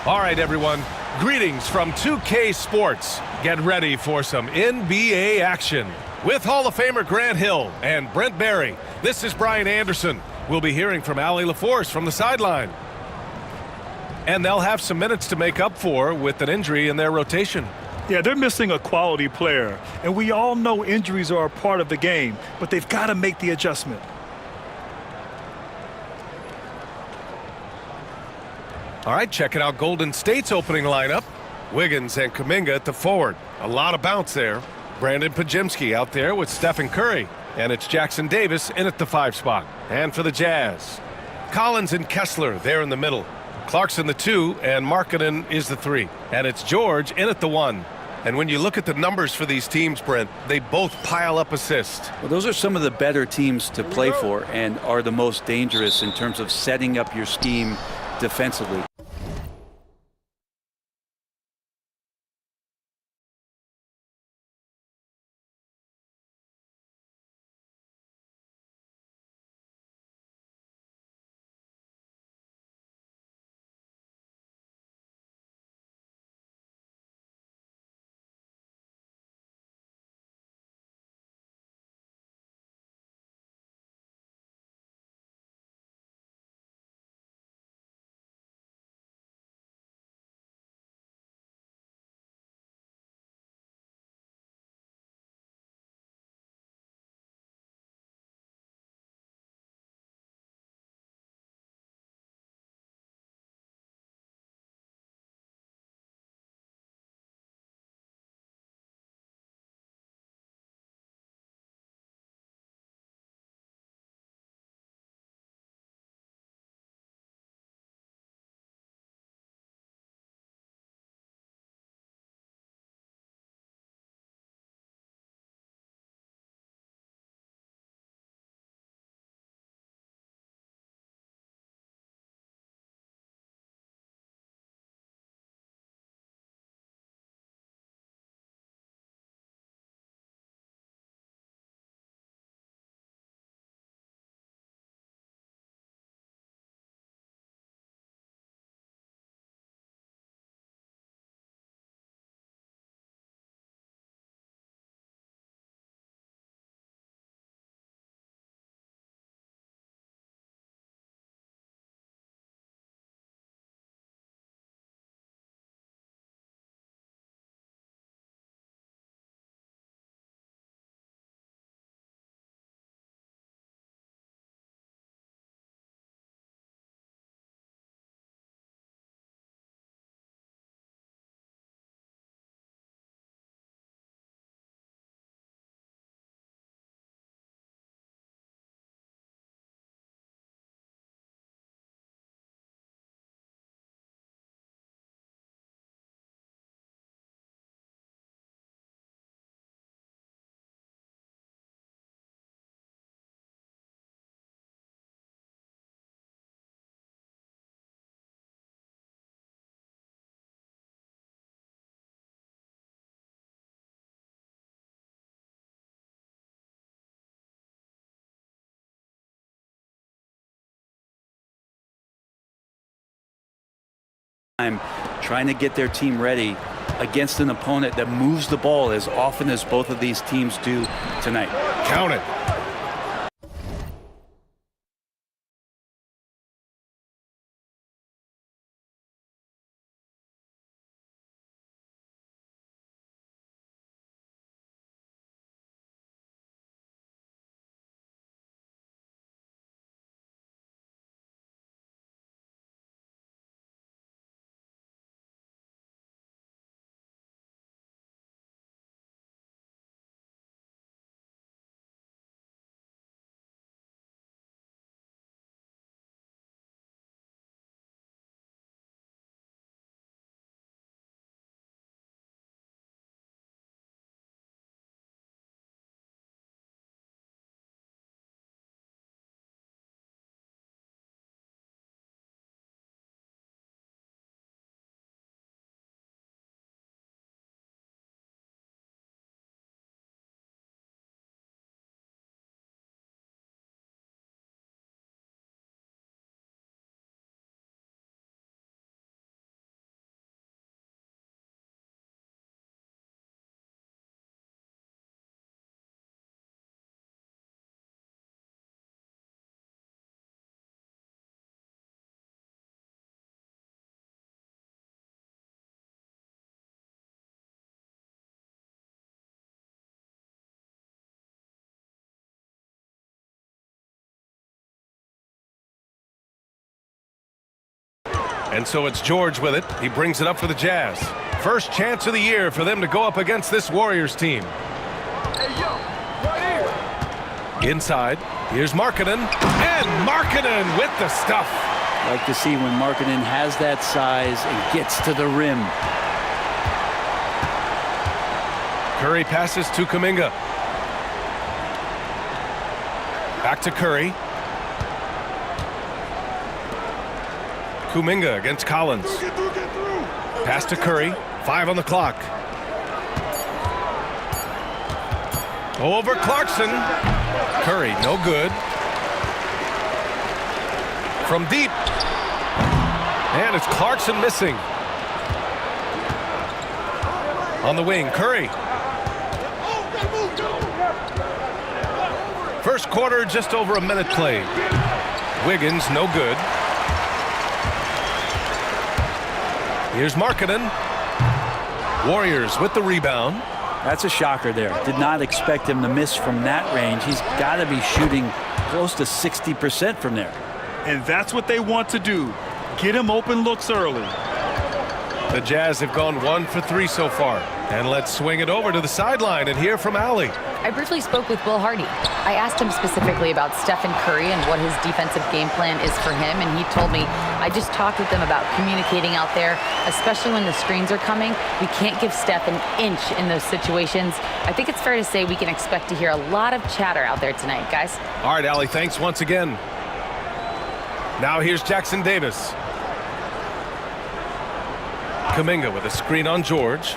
All right, everyone. Greetings from 2K Sports. Get ready for some NBA action. With Hall of Famer Grant Hill and Brent Barry, this is Brian Anderson. We'll be hearing from Allie LaForce from the sideline. And they'll have some minutes to make up for with an injury in their rotation. Yeah, they're missing a quality player. And we all know injuries are a part of the game, but they've got to make the adjustment. All right, checking out Golden State's opening lineup. Wiggins and Kuminga at the forward. A lot of bounce there. Brandon Pajemski out there with Stephen Curry. And it's Jackson Davis in at the 5 spot. And for the Jazz, Collins and Kessler there in the middle. Clarkson the 2 and Markkanen is the 3. And it's George in at the 1. And when you look at the numbers for these teams, Brent, they both pile up assists. Well, those are some of the better teams to play for and are the most dangerous in terms of setting up your scheme defensively. Trying to get their team ready against an opponent that moves the ball as often as both of these teams do tonight. Count it. And so it's George with it. He brings it up for the Jazz. First chance of the year for them to go up against this Warriors team. Inside, here's Markkanen, and Markkanen with the stuff. Like to see when Markkanen has that size and gets to the rim. Curry passes to Kuminga. Back to Curry. Kuminga against Collins. Pass to Curry. 5 on the clock. Over Clarkson. Curry, no good. From deep. And it's Clarkson missing. On the wing, Curry. First quarter, just over a minute played. Wiggins, no good. Here's Markkanen. Warriors with the rebound. That's a shocker there. Did not expect him to miss from that range. He's got to be shooting close to 60% from there. And that's what they want to do. Get him open looks early. The Jazz have gone 1 for 3 so far. And let's swing it over to the sideline and hear from Allie. I briefly spoke with Will Hardy. I asked him specifically about Stephen Curry and what his defensive game plan is for him, and he told me, I just talked with them about communicating out there, especially when the screens are coming. We can't give Steph an inch in those situations. I think it's fair to say we can expect to hear a lot of chatter out there tonight, guys. All right, Allie, thanks once again. Now here's Jackson Davis. Kuminga with a screen on George.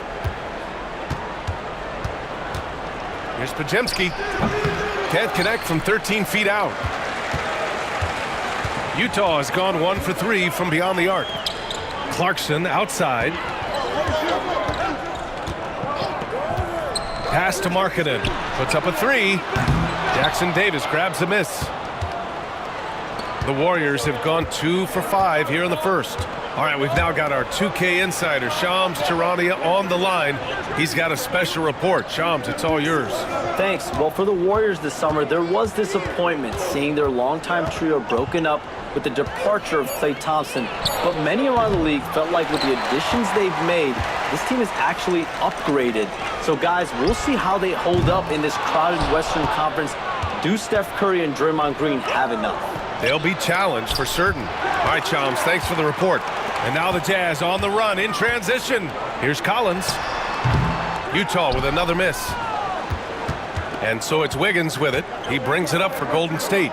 Here's Pajemski. Can't connect from 13 feet out. Utah has gone 1 for 3 from beyond the arc. Clarkson outside. Pass to Markkanen. Puts up a 3. Jackson Davis grabs a miss. The Warriors have gone 2 for 5 here in the first. All right, we've now got our 2K insider, Shams Charania, on the line. He's got a special report. Shams, it's all yours. Thanks. Well, for the Warriors this summer, there was disappointment seeing their longtime trio broken up with the departure of Klay Thompson. But many around the league felt like with the additions they've made, this team is actually upgraded. So, guys, we'll see how they hold up in this crowded Western Conference. Do Steph Curry and Draymond Green have enough? They'll be challenged for certain. All right, Shams, thanks for the report. And now the Jazz on the run in transition. Here's Collins. Utah with another miss. And so it's Wiggins with it. He brings it up for Golden State.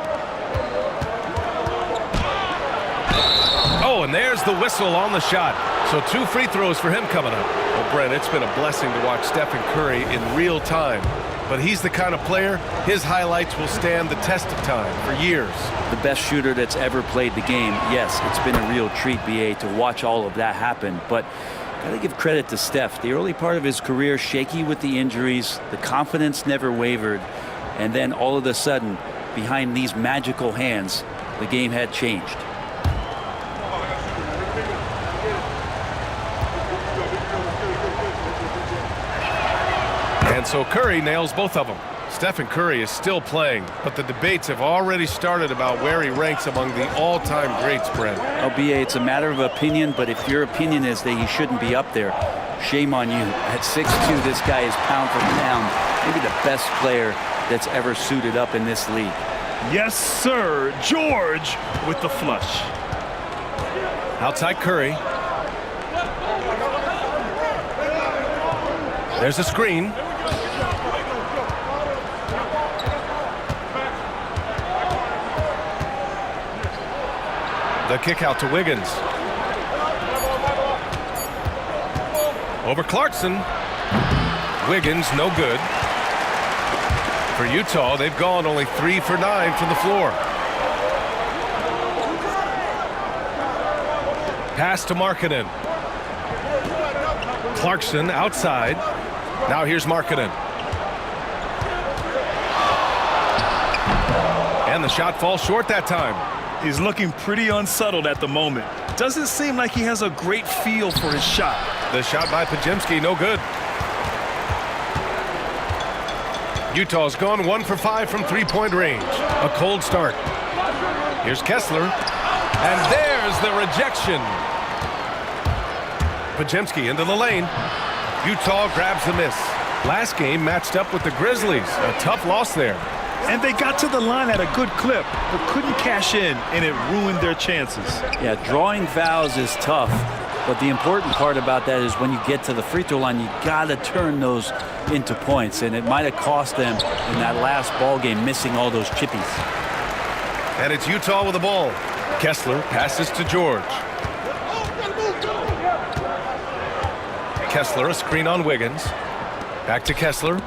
Oh, and there's the whistle on the shot. So 2 free throws for him coming up. Well, Brent, it's been a blessing to watch Stephen Curry in real time. But he's the kind of player, his highlights will stand the test of time for years. The best shooter that's ever played the game. Yes, it's been a real treat, BA, to watch all of that happen. But got to give credit to Steph. The early part of his career, shaky with the injuries. The confidence never wavered. And then all of a sudden, behind these magical hands, the game had changed. And so Curry nails both of them. Stephen Curry is still playing, but the debates have already started about where he ranks among the all-time greats, Brent. LBA, it's a matter of opinion, but if your opinion is that he shouldn't be up there, shame on you. At 6'2", this guy is pound for pound, maybe the best player that's ever suited up in this league. Yes, sir. George with the flush. Outside Curry. There's a screen. The kick out to Wiggins. Over Clarkson. Wiggins, no good. For Utah, they've gone only 3 for 9 from the floor. Pass to Markkanen. Clarkson outside. Now here's Markkanen. And the shot falls short that time. He's looking pretty unsettled at the moment. Doesn't seem like he has a great feel for his shot. The shot by Pajemski, no good. Utah's gone 1 for 5 from three-point range. A cold start. Here's Kessler. And there's the rejection. Pajemski into the lane. Utah grabs the miss. Last game matched up with the Grizzlies. A tough loss there. And they got to the line at a good clip, but couldn't cash in, and it ruined their chances. Yeah, drawing fouls is tough, but the important part about that is when you get to the free throw line, you got to turn those into points, and it might have cost them in that last ball game missing all those chippies. And it's Utah with the ball. Kessler passes to George. Kessler, a screen on Wiggins. Back to Kessler.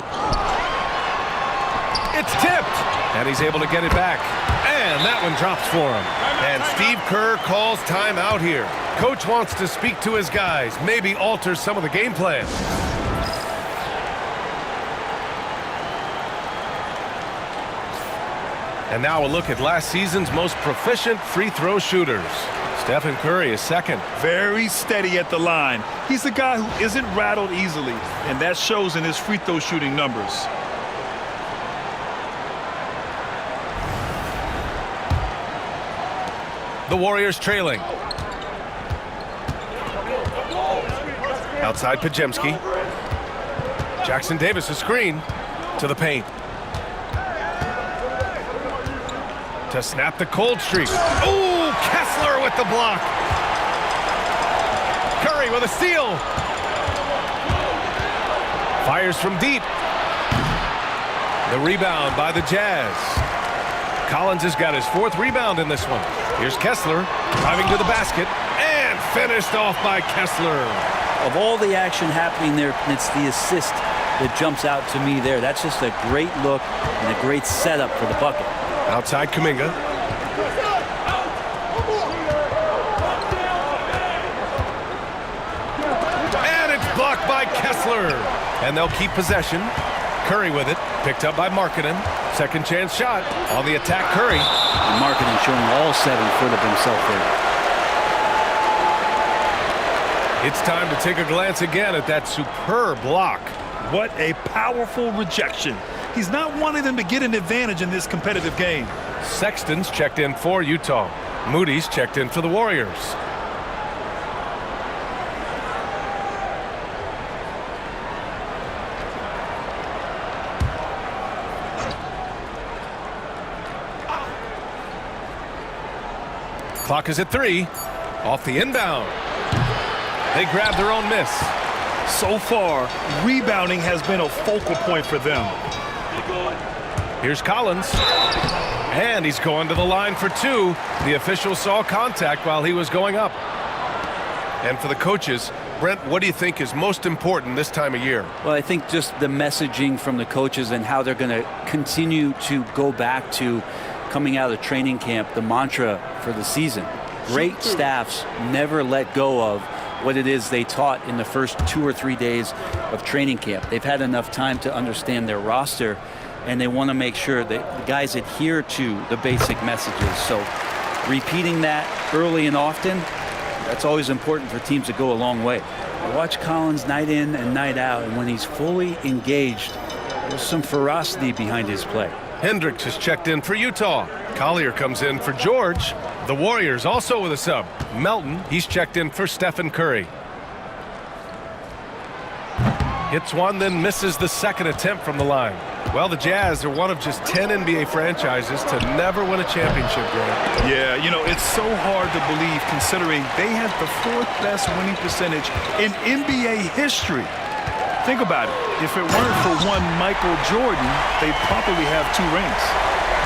It's tipped, and he's able to get it back. And that one drops for him. And Steve Kerr calls timeout here. Coach wants to speak to his guys, maybe alter some of the game plan. And now a look at last season's most proficient free throw shooters. Stephen Curry is second. Very steady at the line. He's a guy who isn't rattled easily, and that shows in his free throw shooting numbers. The Warriors trailing. Outside Pajemski. Jackson Davis a screen to the paint. To snap the cold streak. Oh, Kessler with the block. Curry with a steal. Fires from deep. The rebound by the Jazz. Collins has got his fourth rebound in this one. Here's Kessler driving to the basket and finished off by Kessler. Of all the action happening there, it's the assist that jumps out to me there. That's just a great look and a great setup for the bucket. Outside Kuminga. And it's blocked by Kessler. And they'll keep possession. Curry with it. Picked up by Markkanen. Second chance shot on the attack, Curry. And Markkanen showing all 7 foot of himself there. It's time to take a glance again at that superb block. What a powerful rejection. He's not wanting them to get an advantage in this competitive game. Sexton's checked in for Utah. Moody's checked in for the Warriors. Clock is at 3. Off the inbound. They grab their own miss. So far, rebounding has been a focal point for them. Here's Collins. And he's going to the line for 2. The official saw contact while he was going up. And for the coaches, Brent, what do you think is most important this time of year? Well, I think just the messaging from the coaches and how they're going to continue to go back to coming out of training camp, the mantra for the season. Great staffs never let go of what it is they taught in the first 2 or 3 days of training camp. They've had enough time to understand their roster, and they want to make sure that the guys adhere to the basic messages. So repeating that early and often, that's always important for teams to go a long way. I watch Collins night in and night out, and when he's fully engaged, there's some ferocity behind his play. Hendricks has checked in for Utah. Collier comes in for George. The Warriors also with a sub. Melton, he's checked in for Stephen Curry. Hits one, then misses the second attempt from the line. Well, the Jazz are one of just 10 NBA franchises to never win a championship game. Yeah, you know, it's so hard to believe considering they had the 4th best winning percentage in NBA history. Think about it. If it weren't for one Michael Jordan, they'd probably have 2 rings.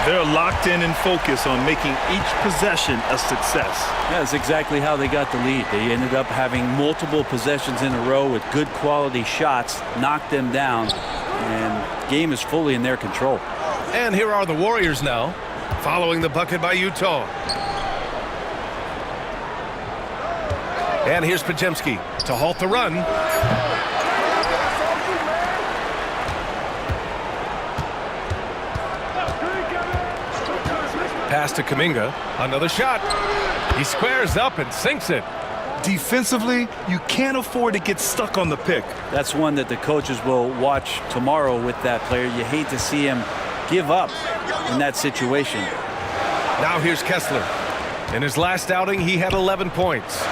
They're locked in and focused on making each possession a success. Yeah, that's exactly how they got the lead. They ended up having multiple possessions in a row with good quality shots, knocked them down, and game is fully in their control. And here are the Warriors now, following the bucket by Utah. And here's Pajemski to halt the run. Pass to Kuminga. Another shot. He squares up and sinks it. Defensively, you can't afford to get stuck on the pick. That's one that the coaches will watch tomorrow with that player. You hate to see him give up in that situation. Now here's Kessler. In his last outing, he had 11 points.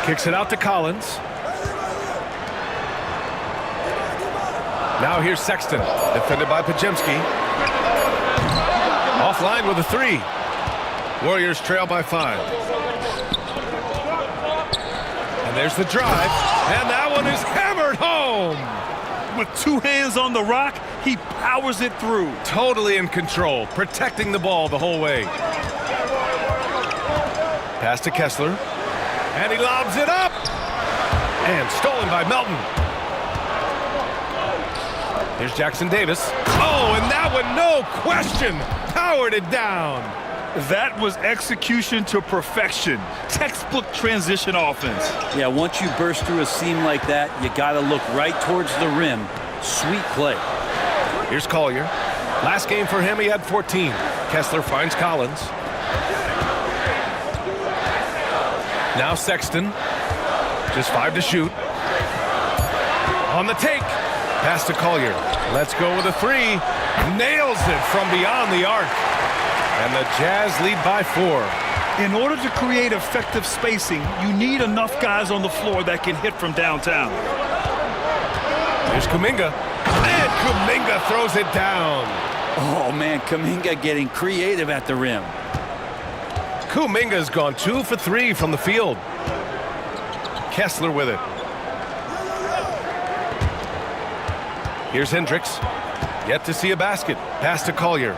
Kicks it out to Collins. Now here's Sexton, defended by Pajemski. Offline with a 3. Warriors trail by 5. And there's the drive, and that one is hammered home. With 2 hands on the rock, he powers it through. Totally in control, protecting the ball the whole way. Pass to Kessler, and he lobs it up, and stolen by Melton. Here's Jackson Davis. Oh, and that one, no question, powered it down. That was execution to perfection. Textbook transition offense. Yeah, once you burst through a seam like that, you got to look right towards the rim. Sweet play. Here's Collier. Last game for him, he had 14. Kessler finds Collins. Now Sexton. Just 5 to shoot. On the take. Pass to Collier. Let's go with a 3. Nails it from beyond the arc. And the Jazz lead by 4. In order to create effective spacing, you need enough guys on the floor that can hit from downtown. Here's Kuminga. And Kuminga throws it down. Oh, man, Kuminga getting creative at the rim. Kuminga's gone 2 for 3 from the field. Kessler with it. Here's Hendricks. Yet to see a basket. Pass to Collier.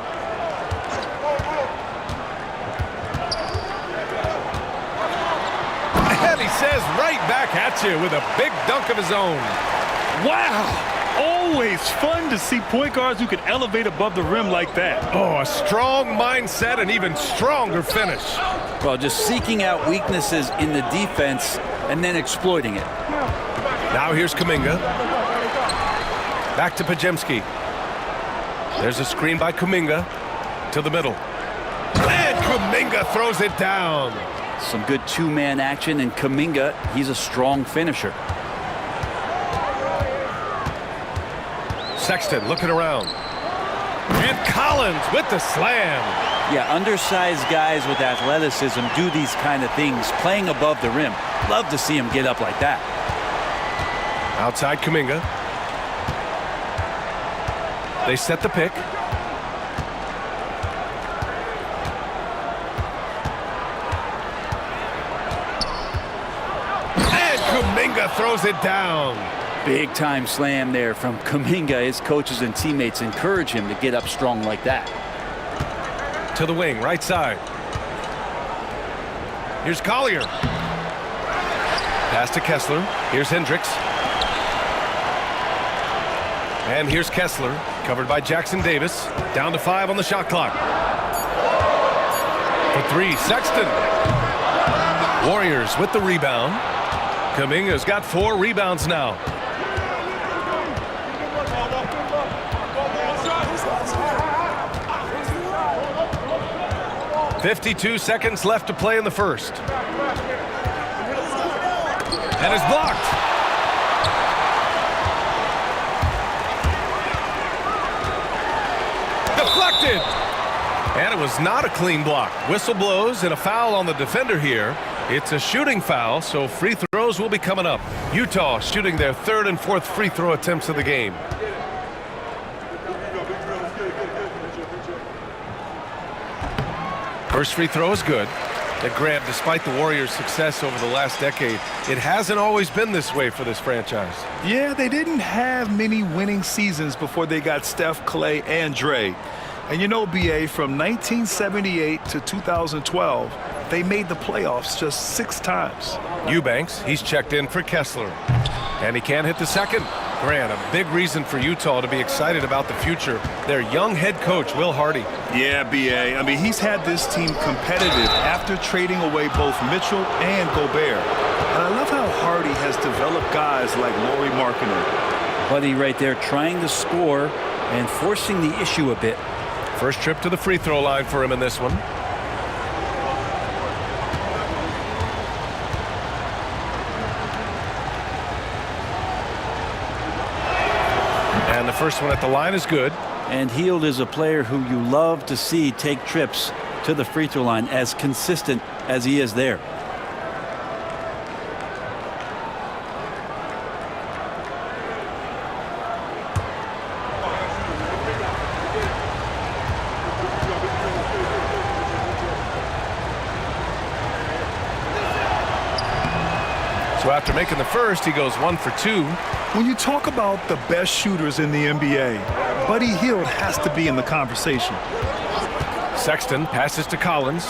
And he says right back at you with a big dunk of his own. Wow! Always fun to see point guards who can elevate above the rim like that. Oh, a strong mindset and even stronger finish. Well, just seeking out weaknesses in the defense and then exploiting it. Now here's Kuminga. Back to Pajemski. There's a screen by Kuminga to the middle. And Kuminga throws it down. Some good 2-man action, and Kuminga, he's a strong finisher. Sexton looking around. And Collins with the slam. Yeah, undersized guys with athleticism do these kind of things, playing above the rim. Love to see him get up like that. Outside Kuminga. They set the pick. And Kuminga throws it down. Big time slam there from Kuminga. His coaches and teammates encourage him to get up strong like that. To the wing, right side. Here's Collier. Pass to Kessler. Here's Hendricks. And here's Kessler, covered by Jackson Davis. Down to 5 on the shot clock. For 3, Sexton. Warriors with the rebound. Kuminga's got 4 rebounds now. .52 seconds left to play in the first. And it's blocked. Deflected. And it was not a clean block. Whistle blows and a foul on the defender here. It's a shooting foul, so free throws will be coming up. Utah shooting their 3rd and 4th free throw attempts of the game. First free throw is good. And Grant, despite the Warriors' success over the last decade, it hasn't always been this way for this franchise. Yeah, they didn't have many winning seasons before they got Steph, Clay, and Dre. And you know, B.A., from 1978 to 2012, they made the playoffs just 6 times. Eubanks, he's checked in for Kessler. And he can't hit the second. Grant, a big reason for Utah to be excited about the future. Their young head coach, Will Hardy. Yeah, B.A. I mean, he's had this team competitive after trading away both Mitchell and Gobert. And I love how Hardy has developed guys like Lauri Markkanen. Buddy right there trying to score and forcing the issue a bit. First trip to the free throw line for him in this one. And the first one at the line is good. And Hield is a player who you love to see take trips to the free throw line, as consistent as he is there. So after making the first, he goes 1 for 2. When you talk about the best shooters in the NBA, Buddy Hield has to be in the conversation. Sexton passes to Collins.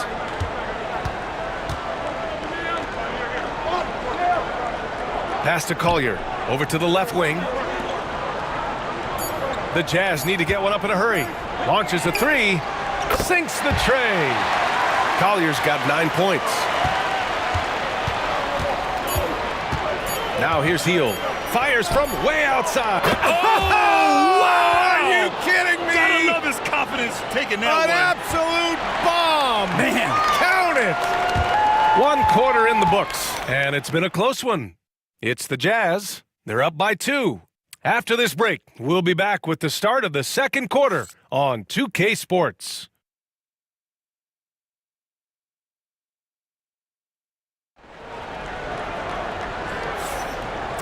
Pass to Collier. Over to the left wing. The Jazz need to get one up in a hurry. Launches a 3. Sinks the tray. Collier's got 9 points. Now here's Hield. Fires from way outside. Oh, wow! Are you kidding me? Gotta love his confidence taking that An one. absolute bomb. Man. Count it. 1 quarter in the books, and it's been a close one. It's the Jazz. They're up by 2. After this break, we'll be back with the start of the second quarter on 2K Sports.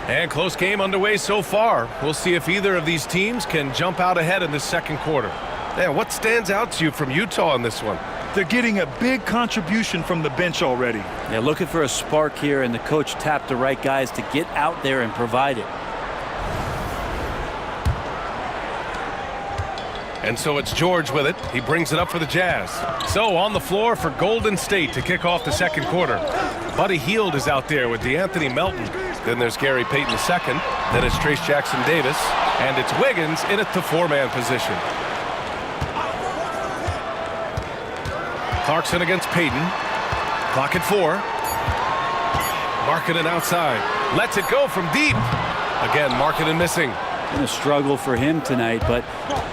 And close game underway so far. We'll see if either of these teams can jump out ahead in the second quarter. Yeah, what stands out to you from Utah in this one? They're getting a big contribution from the bench already. They're looking for a spark here, and the coach tapped the right guys to get out there and provide it. And so it's George with it. He brings it up for the Jazz. So on the floor for Golden State to kick off the second quarter. Buddy Hield is out there with DeAnthony Melton. Then there's Gary Payton II. Then it's Trace Jackson Davis. And it's Wiggins in at the 4-man position. Clarkson against Payton. Clock at 4. Markkanen outside. Lets it go from deep. Again, Markkanen missing. Been a struggle for him tonight, but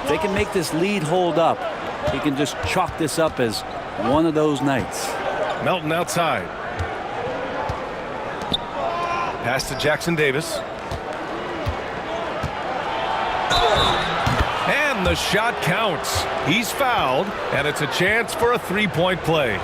if they can make this lead hold up, he can just chalk this up as one of those nights. Melton outside. Pass to Jackson Davis. And the shot counts. He's fouled, and it's a chance for a 3-point play.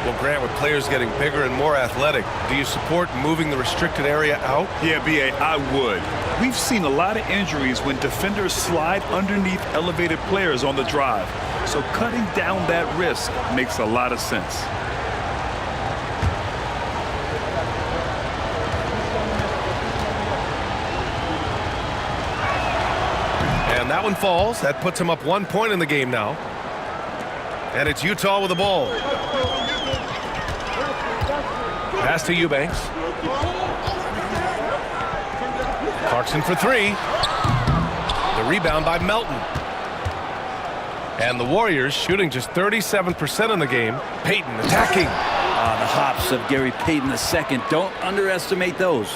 Well, Grant, with players getting bigger and more athletic, do you support moving the restricted area out? Yeah, B.A., I would. We've seen a lot of injuries when defenders slide underneath elevated players on the drive. So cutting down that risk makes a lot of sense. And that one falls. That puts him up 1 point in the game now. And it's Utah with the ball. Pass to Eubanks. Clarkson for 3. The rebound by Melton. And the Warriors shooting just 37% in the game. Payton attacking. The hops of Gary Payton II. Don't underestimate those.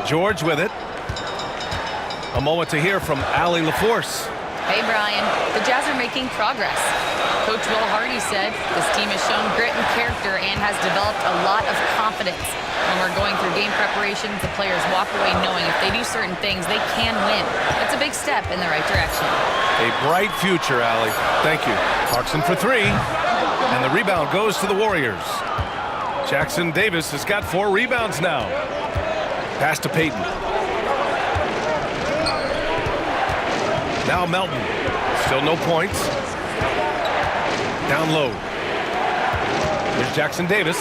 George with it. A moment to hear from Allie LaForce. Hey, Brian. The Jazz are making progress. Coach Will Hardy said this team has shown grit and character and has developed a lot of confidence. When we're going through game preparations, the players walk away knowing if they do certain things, they can win. It's a big step in the right direction. A bright future, Allie. Thank you. Clarkson for 3. And the rebound goes to the Warriors. Jackson Davis has got 4 rebounds now. Pass to Payton. Now Melton. Still no points. Down low. Here's Jackson Davis.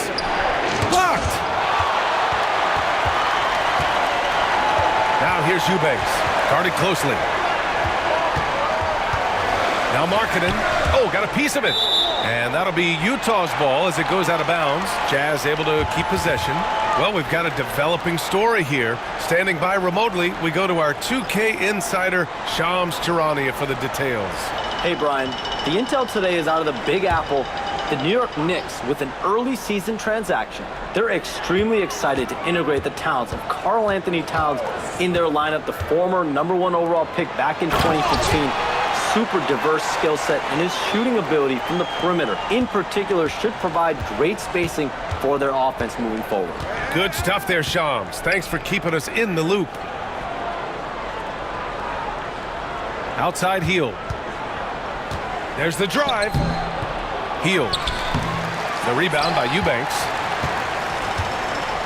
Blocked! Now here's Eubanks. Guarded closely. Now Markkanen. Oh, got a piece of it. And that'll be Utah's ball as it goes out of bounds. Jazz able to keep possession. Well, we've got a developing story here. Standing by remotely, we go to our 2K insider, Shams Charania, for the details. Hey, Brian. The intel today is out of the Big Apple. The New York Knicks, with an early season transaction, they're extremely excited to integrate the talents of Karl Anthony Towns in their lineup, the former #1 overall pick back in 2015. Super diverse skill set, and his shooting ability from the perimeter in particular should provide great spacing for their offense moving forward. Good stuff there, Shams. Thanks for keeping us in the loop. Outside Hield. There's the drive. Hield. The rebound by Eubanks.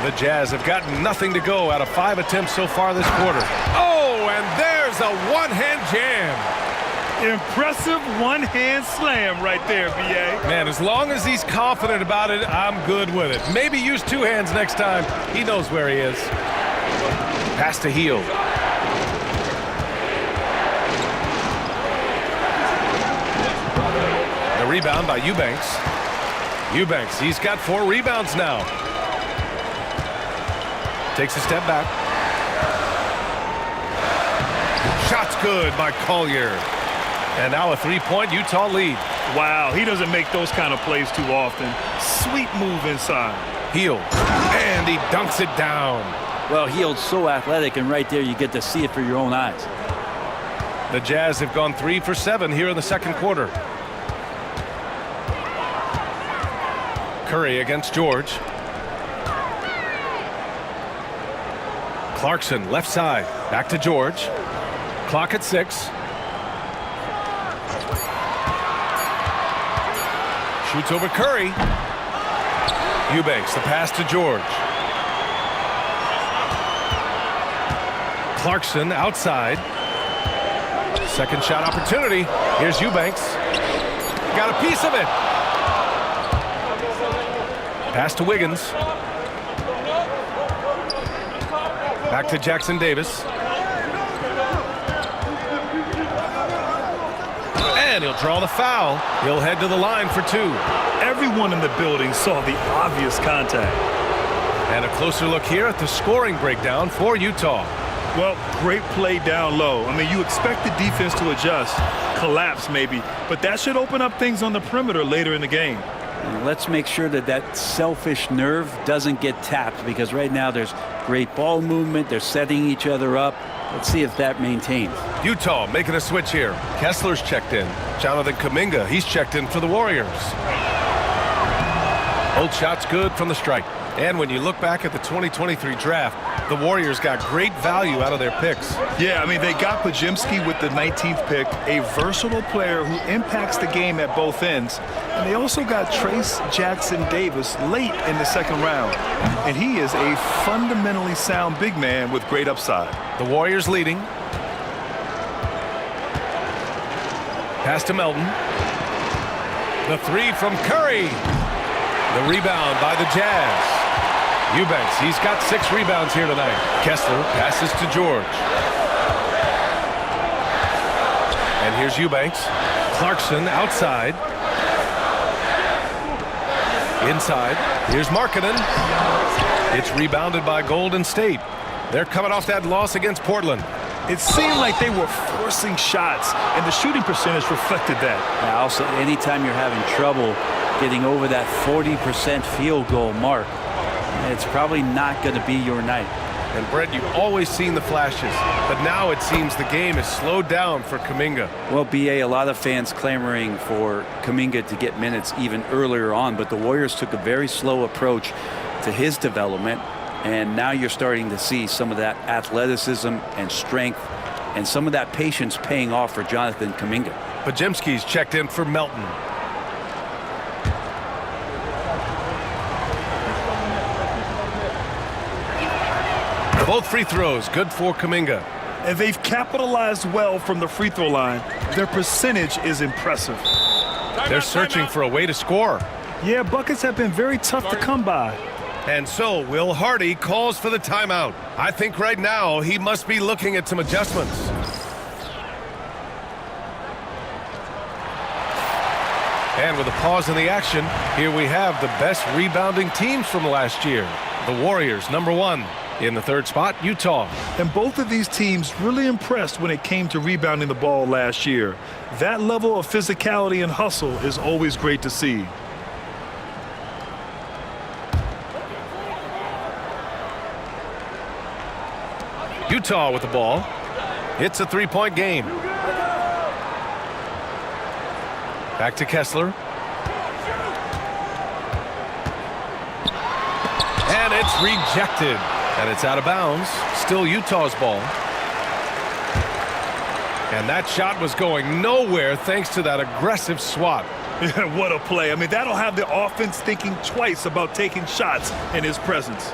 The Jazz have gotten nothing to go out of 5 attempts so far this quarter. Oh, and there's a one-hand jam. Impressive one-hand slam right there, B.A. Man, as long as he's confident about it, I'm good with it. Maybe use two hands next time. He knows where he is. Pass to Hield. The rebound by Eubanks. Eubanks, he's got 4 rebounds now. Takes a step back. Shot's good by Collier. And now a 3-point Utah lead. Wow, he doesn't make those kind of plays too often. Sweet move inside. Hield. And he dunks it down. Well, Hield's so athletic, and right there you get to see it for your own eyes. The Jazz have gone 3 for 7 here in the second quarter. Curry against George. Clarkson left side. Back to George. Clock at 6. Shoots over Curry. Eubanks, the pass to George. Clarkson outside. Second shot opportunity. Here's Eubanks. Got a piece of it. Pass to Wiggins. Back to Jackson Davis. And he'll draw the foul. He'll head to the line for 2. Everyone in the building saw the obvious contact. And a closer look here at the scoring breakdown for Utah. Well, great play down low. I mean, you expect the defense to adjust, collapse maybe, but that should open up things on the perimeter later in the game. And let's make sure that that selfish nerve doesn't get tapped, because right now there's great ball movement. They're setting each other up. Let's see if that maintains. Utah making a switch here. Kessler's checked in. Jonathan Kuminga, he's checked in for the Warriors. Both shots good from the stripe. And when you look back at the 2023 draft, the Warriors got great value out of their picks. Yeah, I mean, they got Pajimski with the 19th pick, a versatile player who impacts the game at both ends. And they also got Trace Jackson Davis late in the second round. And he is a fundamentally sound big man with great upside. The Warriors leading. Pass to Melton. The 3 from Curry. The rebound by the Jazz. Eubanks, he's got 6 rebounds here tonight. Kessler passes to George. And here's Eubanks. Clarkson outside. Inside. Here's Markkanen. It's rebounded by Golden State. They're coming off that loss against Portland. It seemed like they were forcing shots, and the shooting percentage reflected that. Now, also, anytime you're having trouble getting over that 40% field goal mark, it's probably not going to be your night. And Brett, you've always seen the flashes, but now it seems the game is slowed down for Kuminga. Well, B.A., a lot of fans clamoring for Kuminga to get minutes even earlier on, but the Warriors took a very slow approach to his development, and now you're starting to see some of that athleticism and strength and some of that patience paying off for Jonathan Kuminga. Pajimski's checked in for Melton. Both free throws good for Kuminga. And they've capitalized well from the free throw line. Their percentage is impressive. They're searching for a way to score. Yeah, buckets have been very tough to come by. And so Will Hardy calls for the timeout. I think right now he must be looking at some adjustments. And with a pause in the action, here we have the best rebounding teams from last year. The Warriors, #1. In the third spot, Utah. And both of these teams really impressed when it came to rebounding the ball last year. That level of physicality and hustle is always great to see. Utah with the ball. It's a 3-point game. Back to Kessler. And it's rejected. And it's out of bounds. Still Utah's ball. And that shot was going nowhere thanks to that aggressive swat. What a play. I mean, that'll have the offense thinking twice about taking shots in his presence.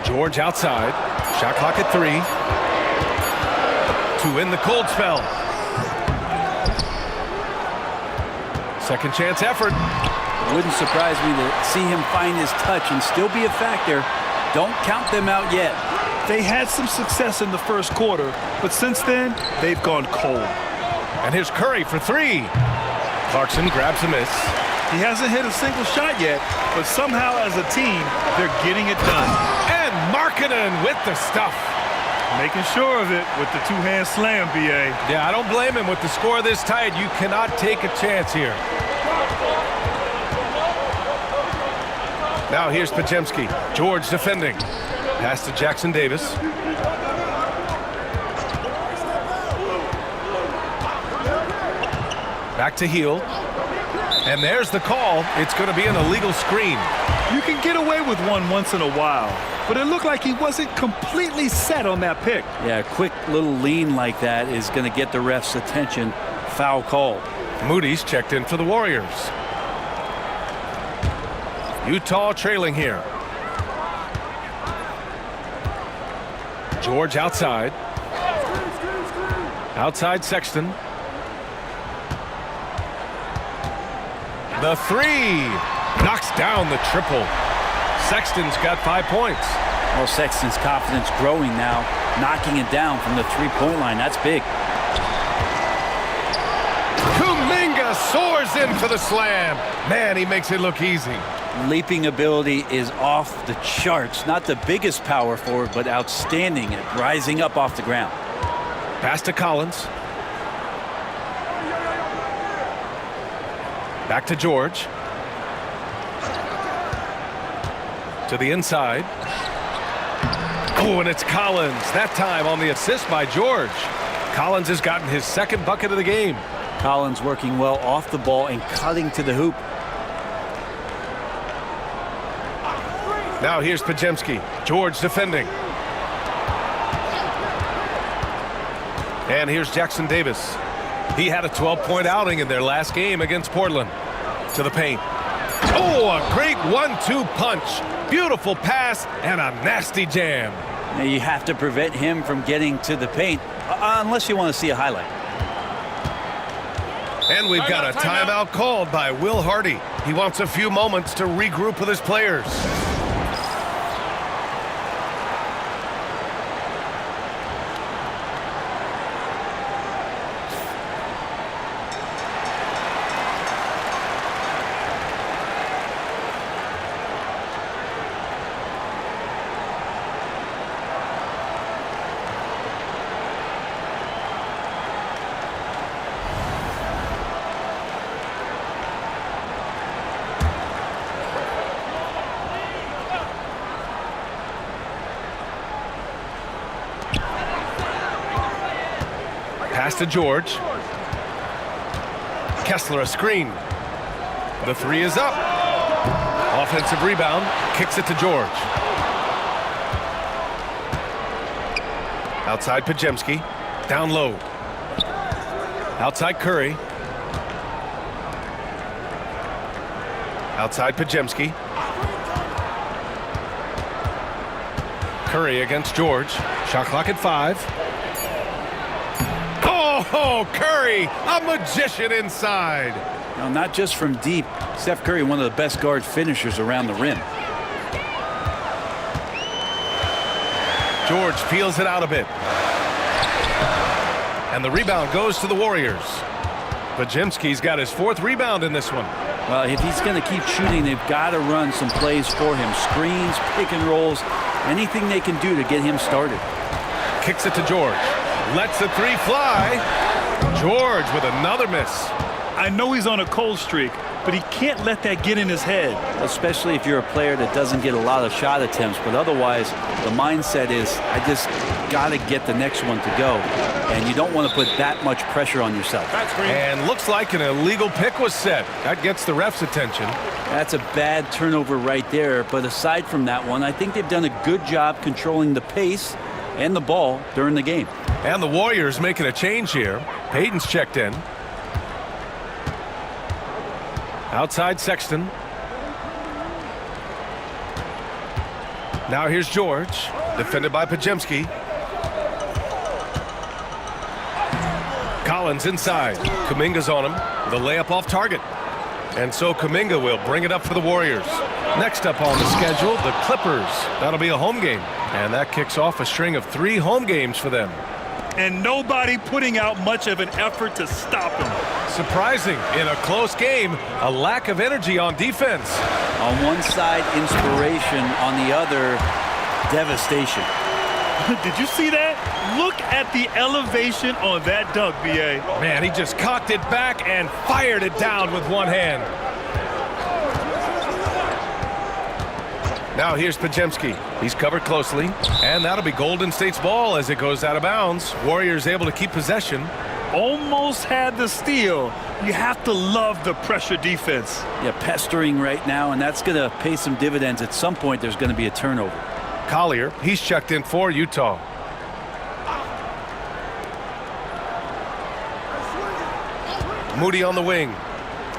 George outside. Shot clock at 3. To end the cold spell. Second chance effort. Wouldn't surprise me to see him find his touch and still be a factor. Don't count them out yet. They had some success in the first quarter, but since then, they've gone cold. And here's Curry for 3. Clarkson grabs a miss. He hasn't hit a single shot yet, but somehow as a team, they're getting it done. And Markkanen with the stuff. Making sure of it with the two-hand slam, B.A. Yeah, I don't blame him. With the score this tight, you cannot take a chance here. Now here's Pajemski. George defending. Pass to Jackson Davis. Back to Heel. And there's the call. It's going to be an illegal screen. You can get away with one once in a while, but it looked like he wasn't completely set on that pick. Yeah, a quick little lean like that is going to get the ref's attention. Foul call. Moody's checked in for the Warriors. Utah trailing here. George outside. Outside Sexton. The 3. Knocks down the triple. Sexton's got 5 points. Well, Sexton's confidence growing now. Knocking it down from the three-point line. That's big. Kuminga soars in for the slam. Man, he makes it look easy. Leaping ability is off the charts. Not the biggest power forward, but outstanding at rising up off the ground. Pass to Collins. Back to George. To the inside. Oh, and it's Collins. That time on the assist by George. Collins has gotten his second bucket of the game. Collins working well off the ball and cutting to the hoop. Now here's Pajemski. George defending. And here's Jackson Davis. He had a 12-point outing in their last game against Portland. To the paint. Oh, a great 1-2 punch. Beautiful pass and a nasty jam. Now you have to prevent him from getting to the paint, unless you want to see a highlight. And we've got a timeout called by Will Hardy. He wants a few moments to regroup with his players. Pass to George. Kessler a screen. The 3 is up. Offensive rebound. Kicks it to George. Outside Pajemski. Down low. Outside Curry. Outside Pajemski. Curry against George. Shot clock at 5. Oh, Curry, a magician inside. Now, not just from deep. Steph Curry, one of the best guard finishers around the rim. George peels it out a bit. And the rebound goes to the Warriors. Pajemski's got his 4th rebound in this one. Well, if he's going to keep shooting, they've got to run some plays for him. Screens, pick and rolls, anything they can do to get him started. Kicks it to George. Lets the 3 fly. George with another miss. I know he's on a cold streak, but he can't let that get in his head. Especially if you're a player that doesn't get a lot of shot attempts, but otherwise the mindset is, I just got to get the next one to go. And you don't want to put that much pressure on yourself. And looks like an illegal pick was set. That gets the ref's attention. That's a bad turnover right there. But aside from that one, I think they've done a good job controlling the pace and the ball during the game. And the Warriors making a change here. Payton's checked in. Outside Sexton. Now here's George, defended by Pajemski. Collins inside. Kuminga's on him. The layup off target. And so Kuminga will bring it up for the Warriors. Next up on the schedule, the Clippers. That'll be a home game. And that kicks off a string of 3 home games for them. And nobody putting out much of an effort to stop him. Surprising, in a close game, a lack of energy on defense. On one side, inspiration. On the other, devastation. Did you see that? Look at the elevation on that dunk, B.A. Man, he just cocked it back and fired it down with one hand. Now here's Pajemski. He's covered closely, and that'll be Golden State's ball as it goes out of bounds. Warriors able to keep possession. Almost had the steal. You have to love the pressure defense. Yeah, pestering right now, and that's going to pay some dividends. At some point, there's going to be a turnover. Collier, he's checked in for Utah. Moody on the wing.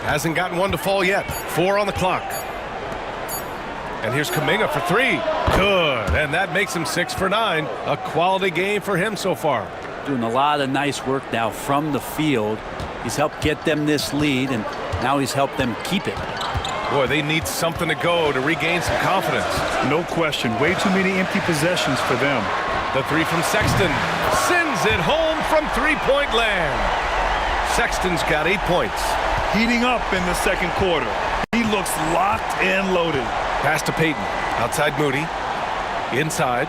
Hasn't gotten one to fall yet. 4 on the clock. And here's Kuminga for 3. Good. And that makes him 6 for 9. A quality game for him so far. Doing a lot of nice work now from the field. He's helped get them this lead, and now he's helped them keep it. Boy, they need something to go to regain some confidence. No question. Way too many empty possessions for them. The 3 from Sexton. Sends it home from three-point land. Sexton's got 8 points. Heating up in the second quarter. He looks locked and loaded. Pass to Payton. Outside Moody. Inside.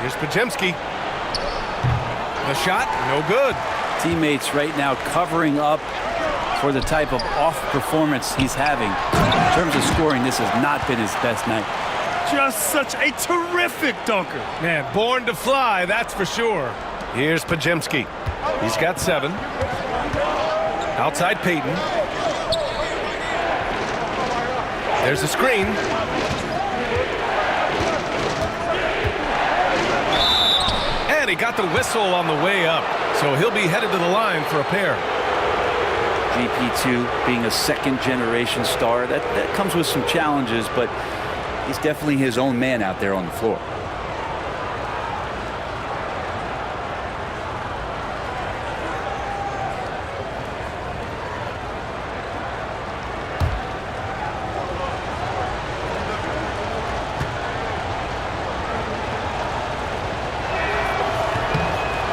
Here's Pajemski. The shot, no good. Teammates right now covering up for the type of off performance he's having. In terms of scoring, this has not been his best night. Just such a terrific dunker. Man, born to fly, that's for sure. Here's Pajemski. He's got 7. Outside Payton. There's a screen. And he got the whistle on the way up. So he'll be headed to the line for a pair. GP2 being a second-generation star, that comes with some challenges, but he's definitely his own man out there on the floor.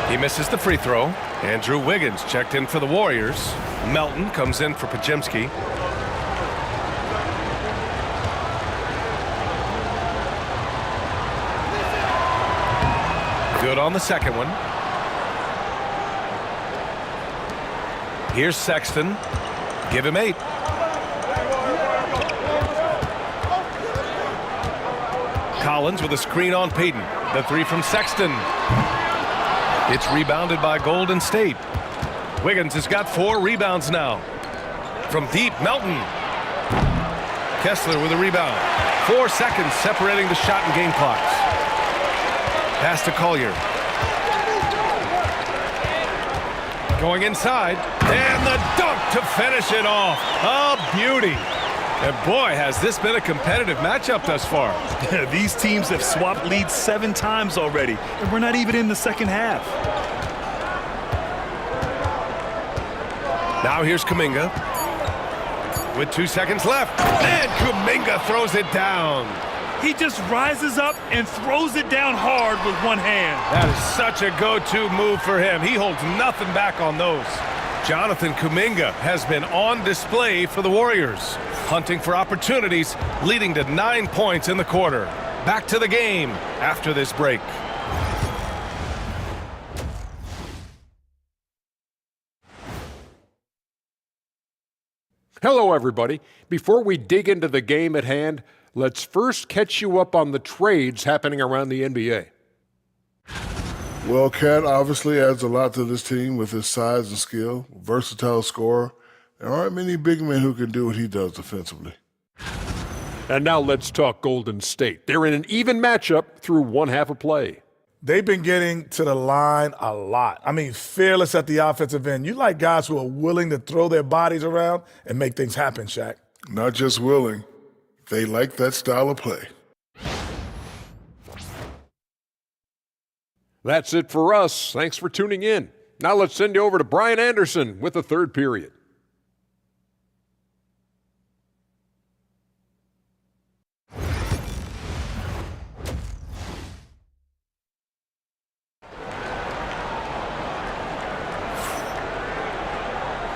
He misses the free throw. Andrew Wiggins checked in for the Warriors. Melton comes in for Pajemski. Good on the second one. Here's Sexton. Give him 8. Collins with a screen on Payton. The 3 from Sexton. It's rebounded by Golden State. Wiggins has got 4 rebounds now. From deep, Melton. Kessler with a rebound. 4 seconds separating the shot and game clocks. Pass to Collier. Going inside. And the dunk to finish it off. A beauty. And boy, has this been a competitive matchup thus far. These teams have swapped leads 7 times already, and we're not even in the second half. Now here's Kuminga. With 2 seconds left. And Kuminga throws it down. He just rises up and throws it down hard with one hand. That is such a go-to move for him. He holds nothing back on those. Jonathan Kuminga has been on display for the Warriors, hunting for opportunities, leading to 9 points in the quarter. Back to the game after this break. Hello, everybody. Before we dig into the game at hand, let's first catch you up on the trades happening around the NBA. Well, Cat obviously adds a lot to this team with his size and skill, versatile scorer. There aren't many big men who can do what he does defensively. And now let's talk Golden State. They're in an even matchup through one half of play. They've been getting to the line a lot. I mean, fearless at the offensive end. You like guys who are willing to throw their bodies around and make things happen, Shaq. Not just willing, they like that style of play. That's it for us. Thanks for tuning in. Now let's send you over to Brian Anderson with the third period.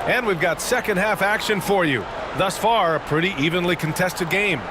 And we've got second half action for you. Thus far, a pretty evenly contested game.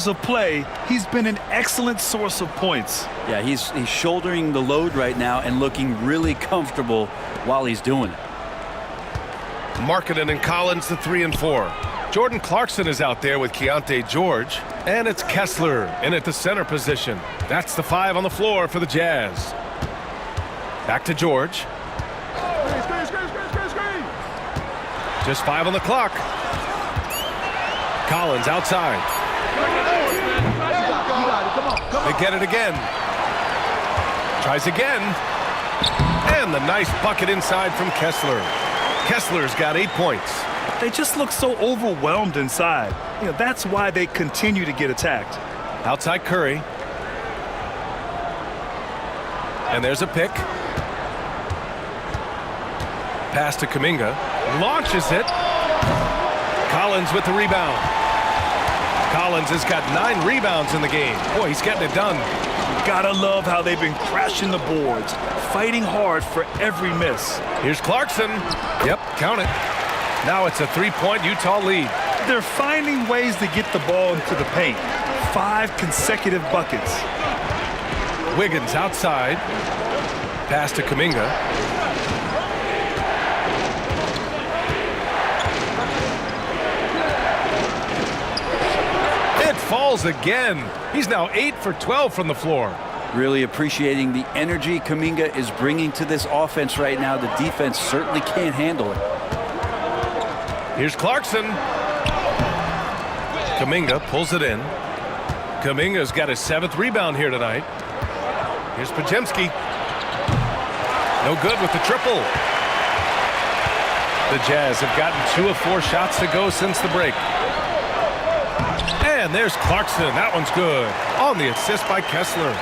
Of play, he's been an excellent source of points. Yeah, he's shouldering the load right now and looking really comfortable while he's doing it. Markkanen and Collins, the 3 and 4. Jordan Clarkson is out there with Keontae George. And it's Kessler in at the center position. That's the 5 on the floor for the Jazz. Back to George. Just 5 on the clock. Collins outside. They get it again. Tries again. And the nice bucket inside from Kessler. Kessler's got 8 points. They just look so overwhelmed inside. You know, that's why they continue to get attacked. Outside Curry. And there's a pick. Pass to Kuminga. Launches it. Collins with the rebound. Collins has got 9 rebounds in the game. Boy, he's getting it done. Gotta love how they've been crashing the boards, fighting hard for every miss. Here's Clarkson. Yep, count it. Now it's a 3-point Utah lead. They're finding ways to get the ball into the paint. 5 consecutive buckets. Wiggins outside. Pass to Kuminga. Falls again. He's now 8 for 12 from the floor. Really appreciating the energy Kuminga is bringing to this offense right now. The defense certainly can't handle it. Here's Clarkson. Kuminga pulls it in. Kuminga's got his 7th rebound here tonight. Here's Podziemski. No good with the triple. The Jazz have gotten 2 of 4 shots to go since the break. And there's Clarkson. That one's good. On the assist by Kessler.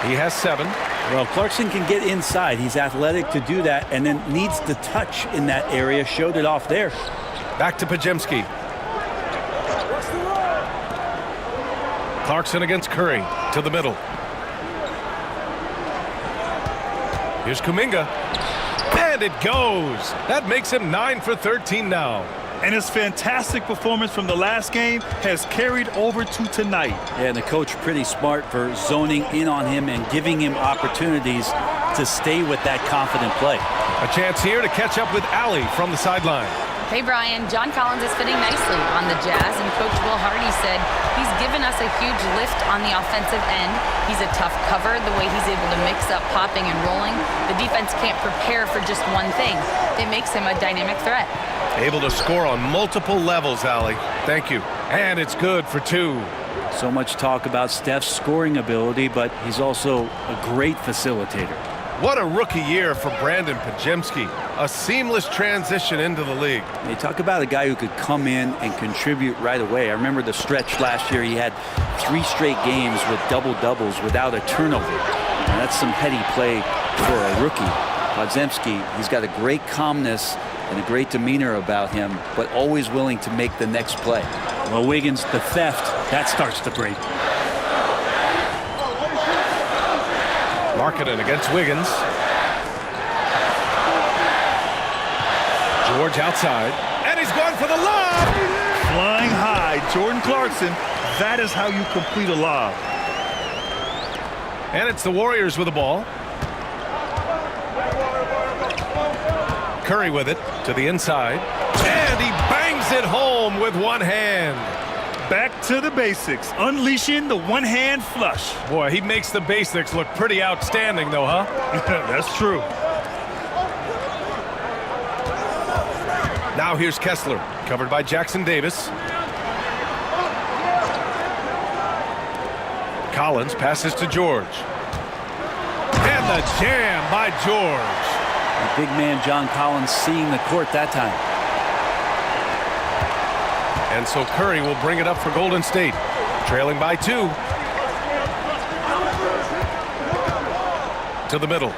He has 7. Well, Clarkson can get inside. He's athletic to do that, and then needs the touch in that area. Showed it off there. Back to Podziemski. Clarkson against Curry. To the middle. Here's Kuminga. And it goes. That makes him 9 for 13 now. And his fantastic performance from the last game has carried over to tonight. Yeah, and the coach pretty smart for zoning in on him and giving him opportunities to stay with that confident play. A chance here to catch up with Allie from the sideline. Hey, Brian. John Collins is fitting nicely on the Jazz, and Coach Will Hardy said he's given us a huge lift on the offensive end. He's a tough cover, the way he's able to mix up popping and rolling. The defense can't prepare for just one thing. It makes him a dynamic threat. Able to score on multiple levels, Allie. Thank you. And it's good for 2. So much talk about Steph's scoring ability, but he's also a great facilitator. What a rookie year for Brandon Podziemski. A seamless transition into the league. They talk about a guy who could come in and contribute right away. I remember the stretch last year. He had 3 straight games with double-doubles without a turnover. Now, that's some heady play for a rookie. Podziemski, he's got a great calmness and a great demeanor about him, but always willing to make the next play. Well, Wiggins, the theft, that starts to break. Markkanen against Wiggins. George outside, and he's going for the lob! Flying high, Jordan Clarkson, that is how you complete a lob. And it's the Warriors with the ball. Curry with it to the inside, and he bangs it home with one hand. Back to the basics, unleashing the one-hand flush. Boy, he makes the basics look pretty outstanding, though, huh? That's true. Now here's Kessler, covered by Jackson Davis. Collins passes to George. And the jam by George. The big man John Collins seeing the court that time. And so Curry will bring it up for Golden State, trailing by 2. To the middle.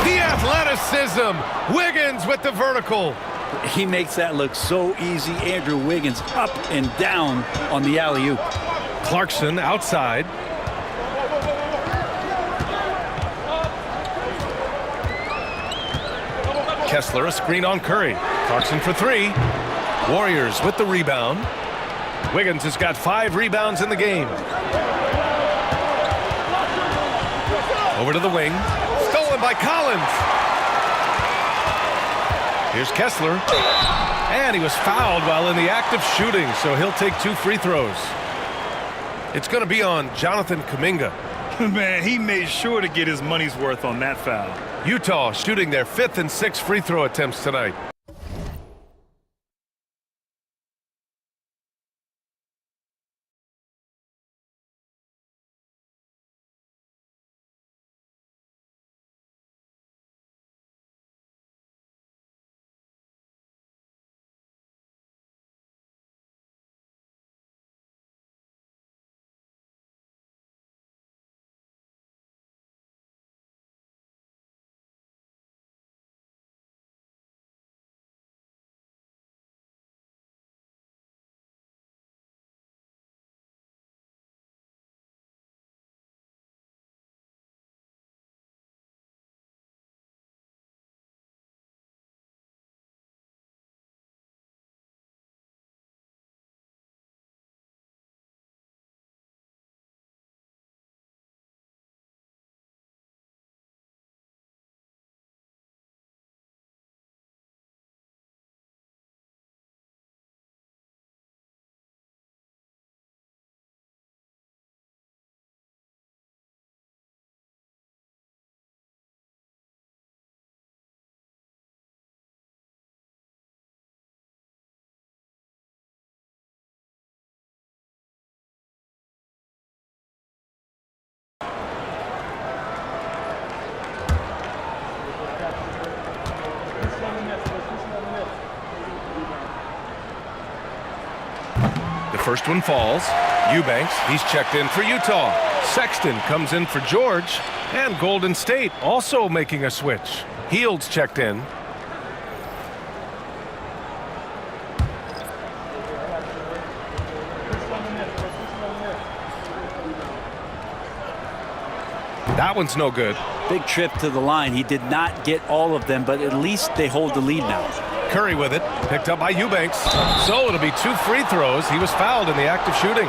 The athleticism! Wiggins with the vertical. He makes that look so easy. Andrew Wiggins up and down on the alley-oop. Clarkson outside. Kessler, a screen on Curry. Clarkson for 3. Warriors with the rebound. Wiggins has got 5 rebounds in the game. Over to the wing. Stolen by Collins. Here's Kessler. And he was fouled while in the act of shooting, so he'll take 2 free throws. It's going to be on Jonathan Kuminga. Man, he made sure to get his money's worth on that foul. Utah shooting their 5th and 6th free throw attempts tonight. The first one falls. Eubanks, he's checked in for Utah. Sexton comes in for George. And Golden State also making a switch. Heald's checked in. That one's no good. Big trip to the line. He did not get all of them, but at least they hold the lead now. Curry with it, picked up by Eubanks. So it'll be 2 free throws. He was fouled in the act of shooting.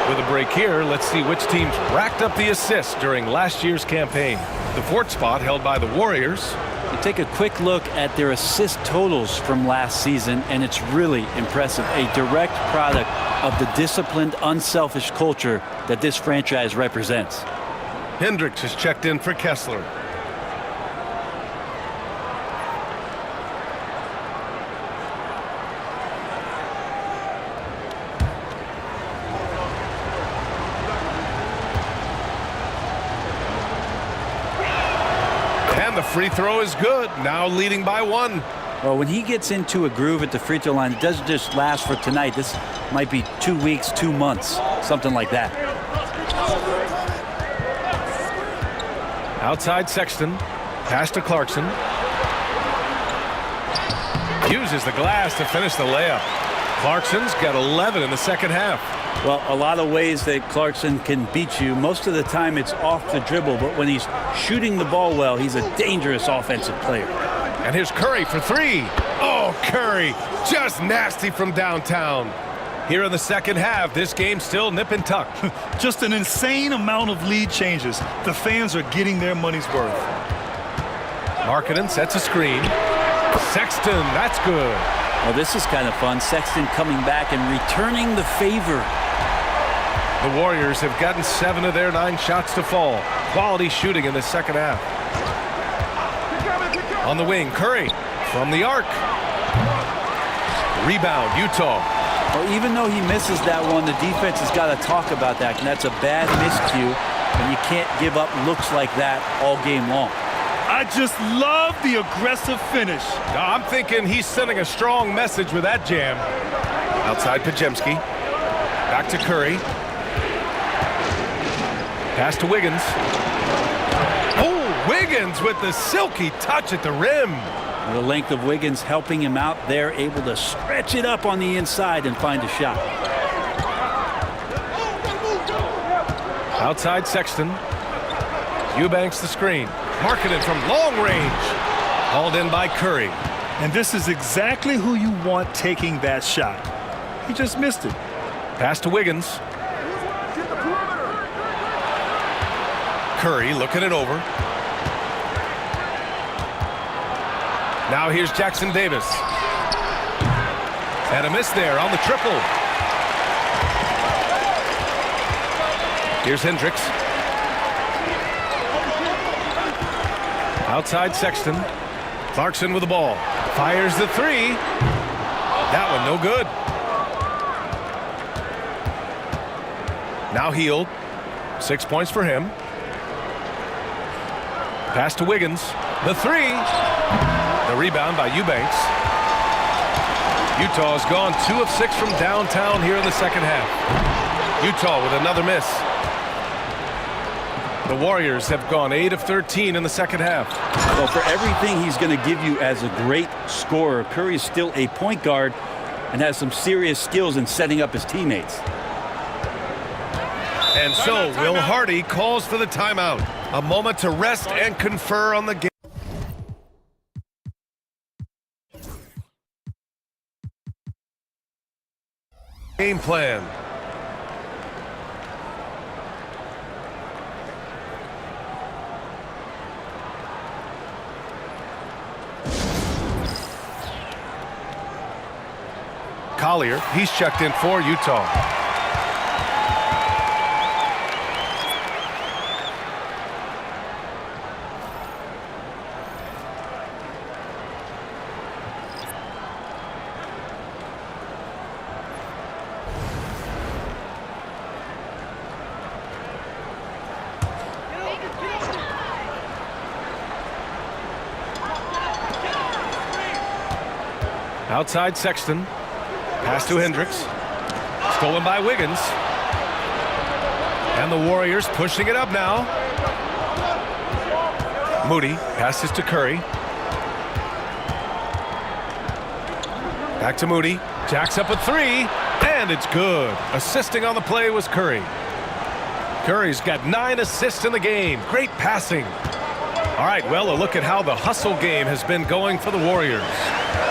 With a break here, let's see which teams racked up the assists during last year's campaign. The 4th spot held by the Warriors. You take a quick look at their assist totals from last season, and it's really impressive. A direct product of the disciplined, unselfish culture that this franchise represents. Hendricks is checked in for Kessler. And the free throw is good, now leading by 1. Well, when he gets into a groove at the free throw line, it doesn't just last for tonight. This might be 2 weeks, 2 months, something like that. Outside Sexton. Pass to Clarkson. Uses the glass to finish the layup. Clarkson's got 11 in the second half. Well, a lot of ways that Clarkson can beat you. Most of the time it's off the dribble, but when he's shooting the ball well, he's a dangerous offensive player. And here's Curry for three. Oh, Curry, just nasty from downtown. Here in the second half, this game's still nip and tuck. Just an insane amount of lead changes. The fans are getting their money's worth. Markkanen sets a screen. Sexton, that's good. Well, this is kind of fun. Sexton coming back and returning the favor. The Warriors have gotten 7 of their 9 shots to fall. Quality shooting in the second half. On the wing, Curry from the arc. Rebound, Utah. Well, even though he misses that one, the defense has got to talk about that, and that's a bad miscue, and you can't give up looks like that all game long. I just love the aggressive finish. I'm thinking he's sending a strong message with that jam. Outside Pajemski. Back to Curry. Pass to Wiggins. Oh, Wiggins with the silky touch at the rim. The length of Wiggins helping him out. They're able to stretch it up on the inside and find a shot. Outside Sexton. Eubanks the screen. Markkanen from long range. Hauled in by Curry. And this is exactly who you want taking that shot. He just missed it. Pass to Wiggins. Curry looking it over. Now here's Jackson Davis. And a miss there on the triple. Here's Hendricks. Outside Sexton. Clarkson with the ball. Fires the three. That one no good. Now Hield. 6 points for him. Pass to Wiggins. The three. The rebound by Eubanks. Utah's gone 2 of 6 from downtown here in the second half. Utah with another miss. The Warriors have gone 8 of 13 in the second half. Well, for everything he's going to give you as a great scorer, Curry is still a point guard and has some serious skills in setting up his teammates. And so Will Hardy calls for the timeout. A moment to rest and confer on the game. Game plan. Collier, he's checked in for Utah. Outside Sexton. Pass to Hendricks. Stolen by Wiggins. And the Warriors pushing it up now. Moody passes to Curry. Back to Moody. Jacks up a three. And it's good. Assisting on the play was Curry. Curry's got 9 assists in the game. Great passing. All right, well, a look at how the hustle game has been going for the Warriors.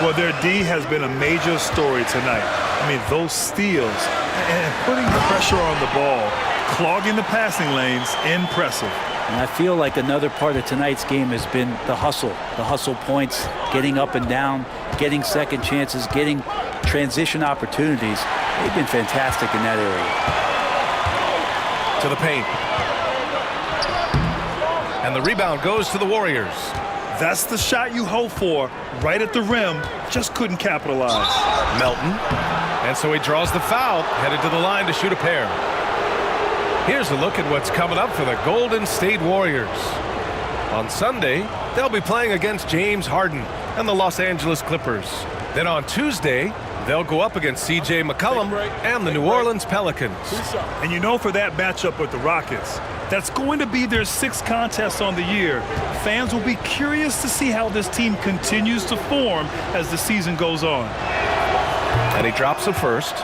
Well, their D has been a major story tonight. I mean, those steals and putting pressure on the ball, clogging the passing lanes, impressive. And I feel like another part of tonight's game has been the hustle points, getting up and down, getting second chances, getting transition opportunities. They've been fantastic in that area. To the paint. And the rebound goes to the Warriors. That's the shot you hope for, right at the rim, just couldn't capitalize. Melton. And so he draws the foul, headed to the line to shoot a pair. Here's a look at what's coming up for the Golden State Warriors. On Sunday, they'll be playing against James Harden and the Los Angeles Clippers. Then on Tuesday, They'll go up against C.J. McCollum and the New Orleans Pelicans. And you know, for that matchup with the Rockets, that's going to be their 6th contest on the year. Fans will be curious to see how this team continues to form as the season goes on. And he drops the first.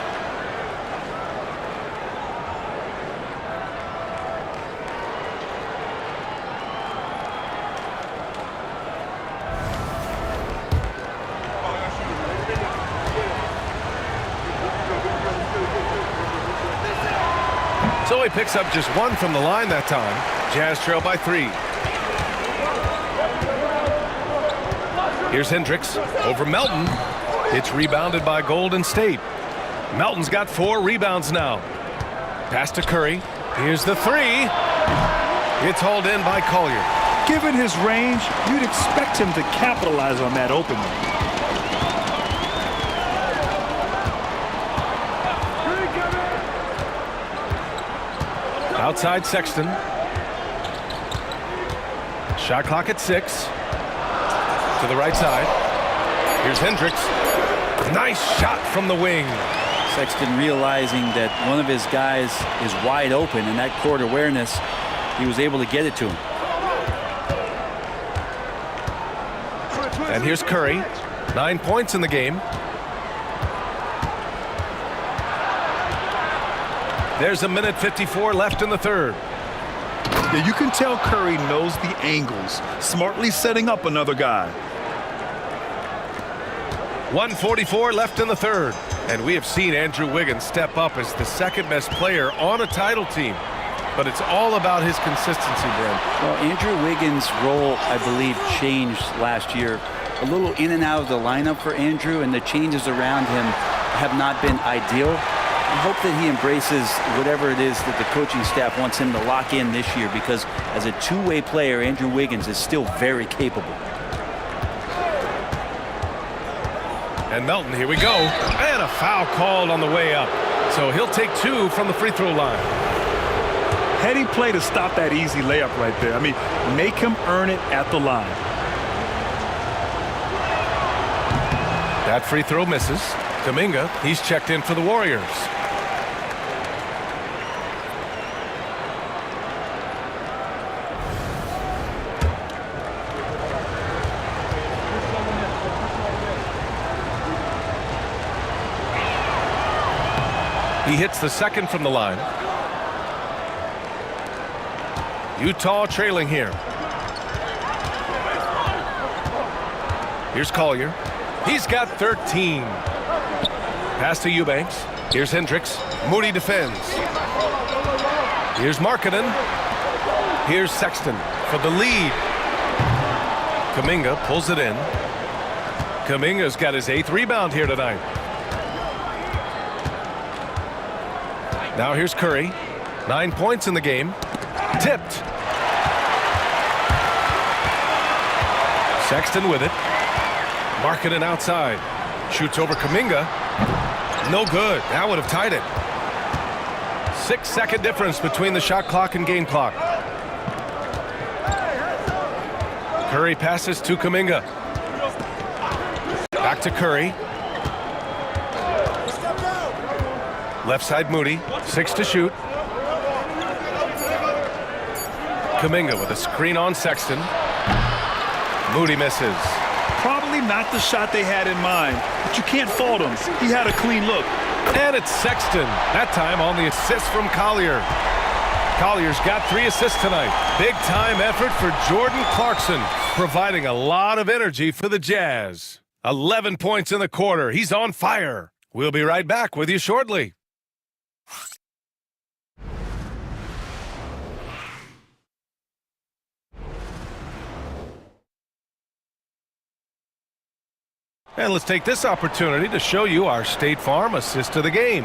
So he picks up just 1 from the line that time. Jazz trail by 3. Here's Hendricks over Melton. It's rebounded by Golden State. Melton's got 4 rebounds now. Pass to Curry. Here's the 3. It's hauled in by Collier. Given his range, you'd expect him to capitalize on that opening. Outside Sexton. Shot clock at 6. To the right side. Here's Hendricks. Nice shot from the wing. Sexton realizing that one of his guys is wide open, and that court awareness, he was able to get it to him. And here's Curry. 9 points in the game. There's 1:54 left in the third. Yeah, you can tell Curry knows the angles, smartly setting up another guy. 1:44 left in the third. And we have seen Andrew Wiggins step up as the 2nd-best player on a title team. But it's all about his consistency, Brent. Well, Andrew Wiggins' role, I believe, changed last year. A little in and out of the lineup for Andrew, and the changes around him have not been ideal. I hope that he embraces whatever it is that the coaching staff wants him to lock in this year, because as a two-way player, Andrew Wiggins is still very capable. And Melton, here we go. And a foul called on the way up. So he'll take 2 from the free throw line. Heady play to stop that easy layup right there. I mean, make him earn it at the line. That free throw misses. Kuminga, he's checked in for the Warriors. He hits the 2nd from the line. Utah trailing here. Here's Collier. He's got 13. Pass to Eubanks. Here's Hendricks. Moody defends. Here's Markkanen. Here's Sexton for the lead. Kuminga pulls it in. Kuminga's got his 8th rebound here tonight. Now here's Curry. 9 points in the game. Tipped. Sexton with it. Markkanen outside. Shoots over Kuminga. No good. That would have tied it. 6-second difference between the shot clock and game clock. Curry passes to Kuminga. Back to Curry. Left side Moody. 6 to shoot. Kuminga with a screen on Sexton. Moody misses. Probably not the shot they had in mind, but you can't fault him. He had a clean look. And it's Sexton. That time on the assist from Collier. Collier's got 3 assists tonight. Big-time effort for Jordan Clarkson, providing a lot of energy for the Jazz. 11 points in the quarter. He's on fire. We'll be right back with you shortly. And let's take this opportunity to show you our State Farm assist of the game.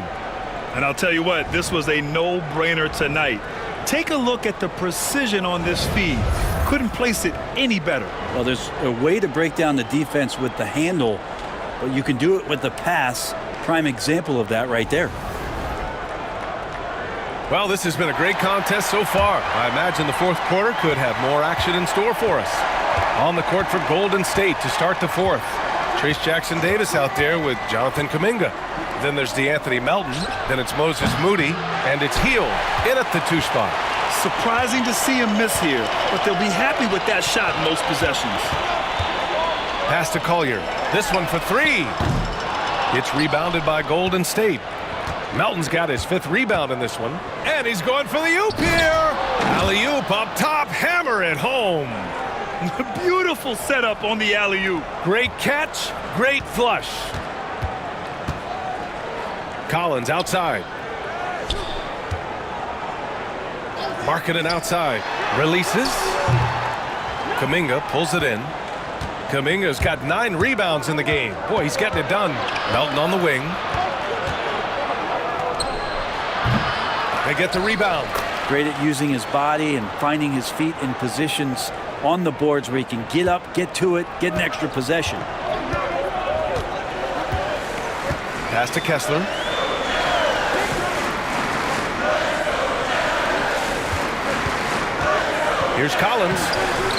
And I'll tell you what, this was a no-brainer tonight. Take a look at the precision on this feed. Couldn't place it any better. Well, there's a way to break down the defense with the handle, but you can do it with the pass. Prime example of that right there. Well, this has been a great contest so far. I imagine the fourth quarter could have more action in store for us. On the court for Golden State to start the fourth. Trace Jackson Davis out there with Jonathan Kuminga. Then there's DeAnthony Melton. Then it's Moses Moody. And it's Heel in at the 2 spot. Surprising to see him miss here, but they'll be happy with that shot most possessions. Pass to Collier. This one for 3. It's rebounded by Golden State. Melton's got his 5th rebound in this one. And he's going for the oop here. Alley-oop up top. Hammer it home. Beautiful setup on the alley-oop. Great catch. Great flush. Collins outside. Markkanen outside. Releases. Kuminga pulls it in. Kuminga's got 9 rebounds in the game. Boy, he's getting it done. Melton on the wing. They get the rebound. Great at using his body and finding his feet in positions on the boards where he can get up, get to it, get an extra possession. Pass to Kessler. Here's Collins.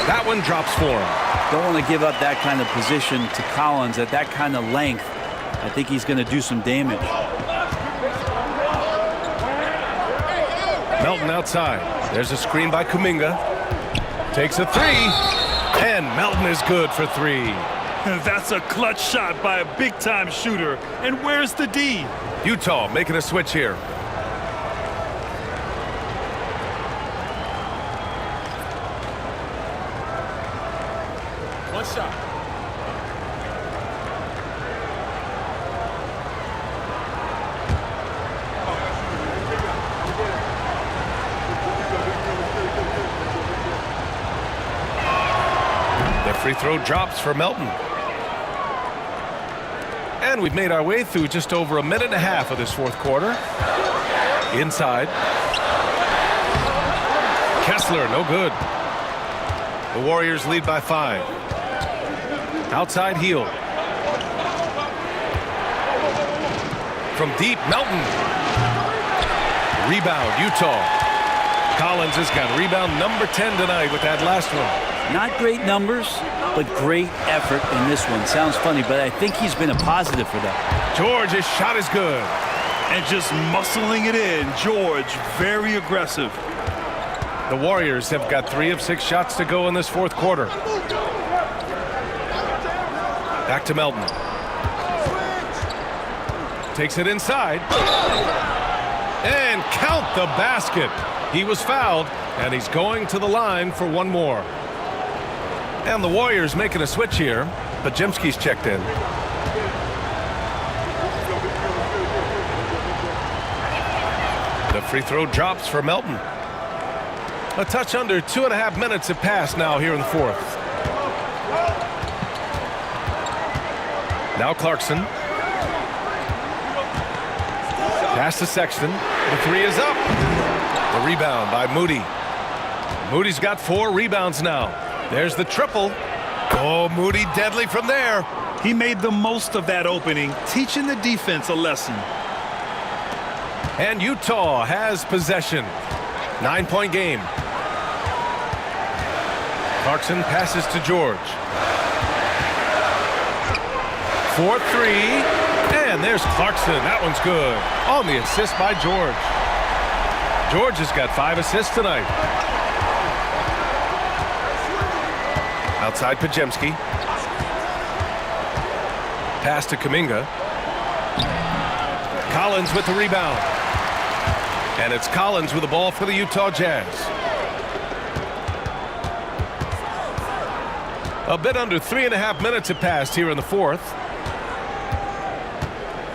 That one drops for him. Don't want to give up that kind of position to Collins at that kind of length. I think he's going to do some damage. Melton outside. There's a screen by Kuminga. Takes a 3. And Melton is good for 3. That's a clutch shot by a big-time shooter. And where's the D? Utah making a switch here. One shot. The free throw drops for Melton. And we've made our way through just over a minute and a half of this 4th quarter. Inside. Kessler, no good. The Warriors lead by 5. Outside Heel. From deep, Melton. Rebound, Utah. Collins has got rebound number 10 tonight with that last one. Not great numbers, but great effort in this one. Sounds funny, but I think he's been a positive for them. George's shot is good. And just muscling it in. George, very aggressive. The Warriors have got 3 of 6 shots to go in this 4th quarter. Back to Melton. Takes it inside. And count the basket. He was fouled, and he's going to the line for one more. And the Warriors making a switch here, but Jimski's checked in. The free throw drops for Melton. A touch under 2.5 minutes have passed now here in the 4th. Now Clarkson. Pass to Sexton. The 3 is up. The rebound by Moody. Moody's got 4 rebounds now. There's the triple. Oh, Moody deadly from there. He made the most of that opening, teaching the defense a lesson. And Utah has possession. 9-point game. Clarkson passes to George. 4-3. And there's Clarkson. That one's good. On the assist by George. George has got 5 assists tonight. Outside Pajemski. Pass to Kuminga. Collins with the rebound. And it's Collins with the ball for the Utah Jazz. A bit under 3.5 minutes have passed here in the 4th.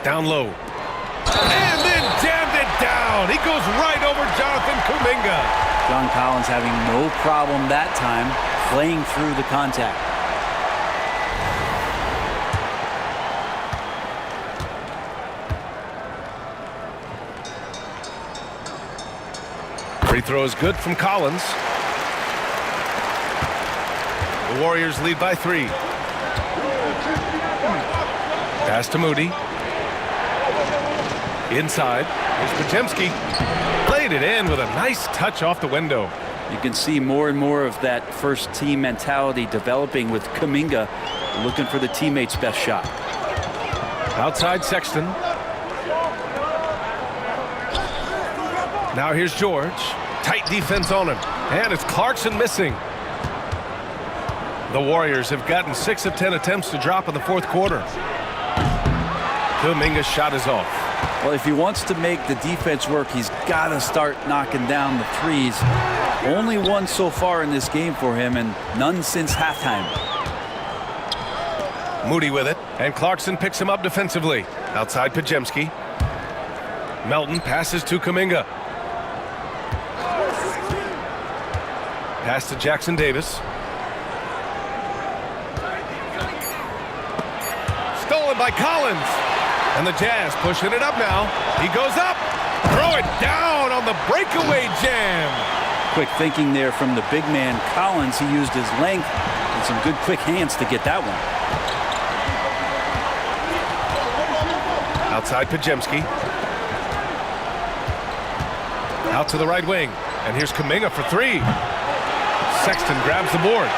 Down low. And then jammed it down. He goes right over Jonathan Kuminga. John Collins having no problem that time playing through the contact. Free throw is good from Collins. The Warriors lead by 3. Pass to Moody. Inside. Here's Pajemski. Played it in with a nice touch off the window. You can see more and more of that first team mentality developing with Kuminga looking for the teammate's best shot. Outside Sexton. Now here's George. Tight defense on him. And it's Clarkson missing. The Warriors have gotten 6 of 10 attempts to drop in the fourth quarter. Kuminga's shot is off. Well, if he wants to make the defense work, he's got to start knocking down the threes. Only one so far in this game for him, and none since halftime. Moody with it, and Clarkson picks him up defensively. Outside Pajemski. Melton passes to Kuminga. Pass to Jackson Davis. Stolen by Collins. And the Jazz pushing it up now. He goes up. Throw it down on the breakaway jam. Quick thinking there from the big man Collins. He used his length and some good quick hands to get that one. Outside Pajemski. Out to the right wing. And here's Kuminga for 3. Sexton grabs the board.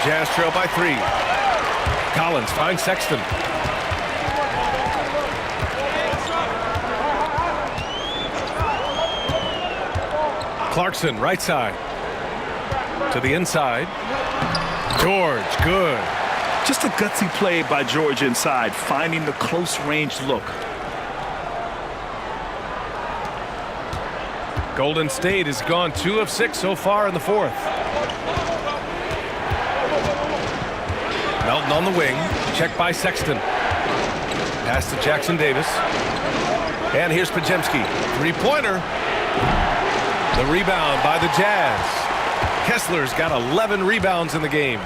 Jazz trail by 3. Collins finds Sexton. Clarkson right side. To the inside. George, good. Just a gutsy play by George inside, finding the close range look. Golden State has gone 2 of 6 so far in the fourth. Melton on the wing. Checked by Sexton. Pass to Jackson Davis. And here's Pajemski. 3-pointer. The rebound by the Jazz. Kessler's got 11 rebounds in the game.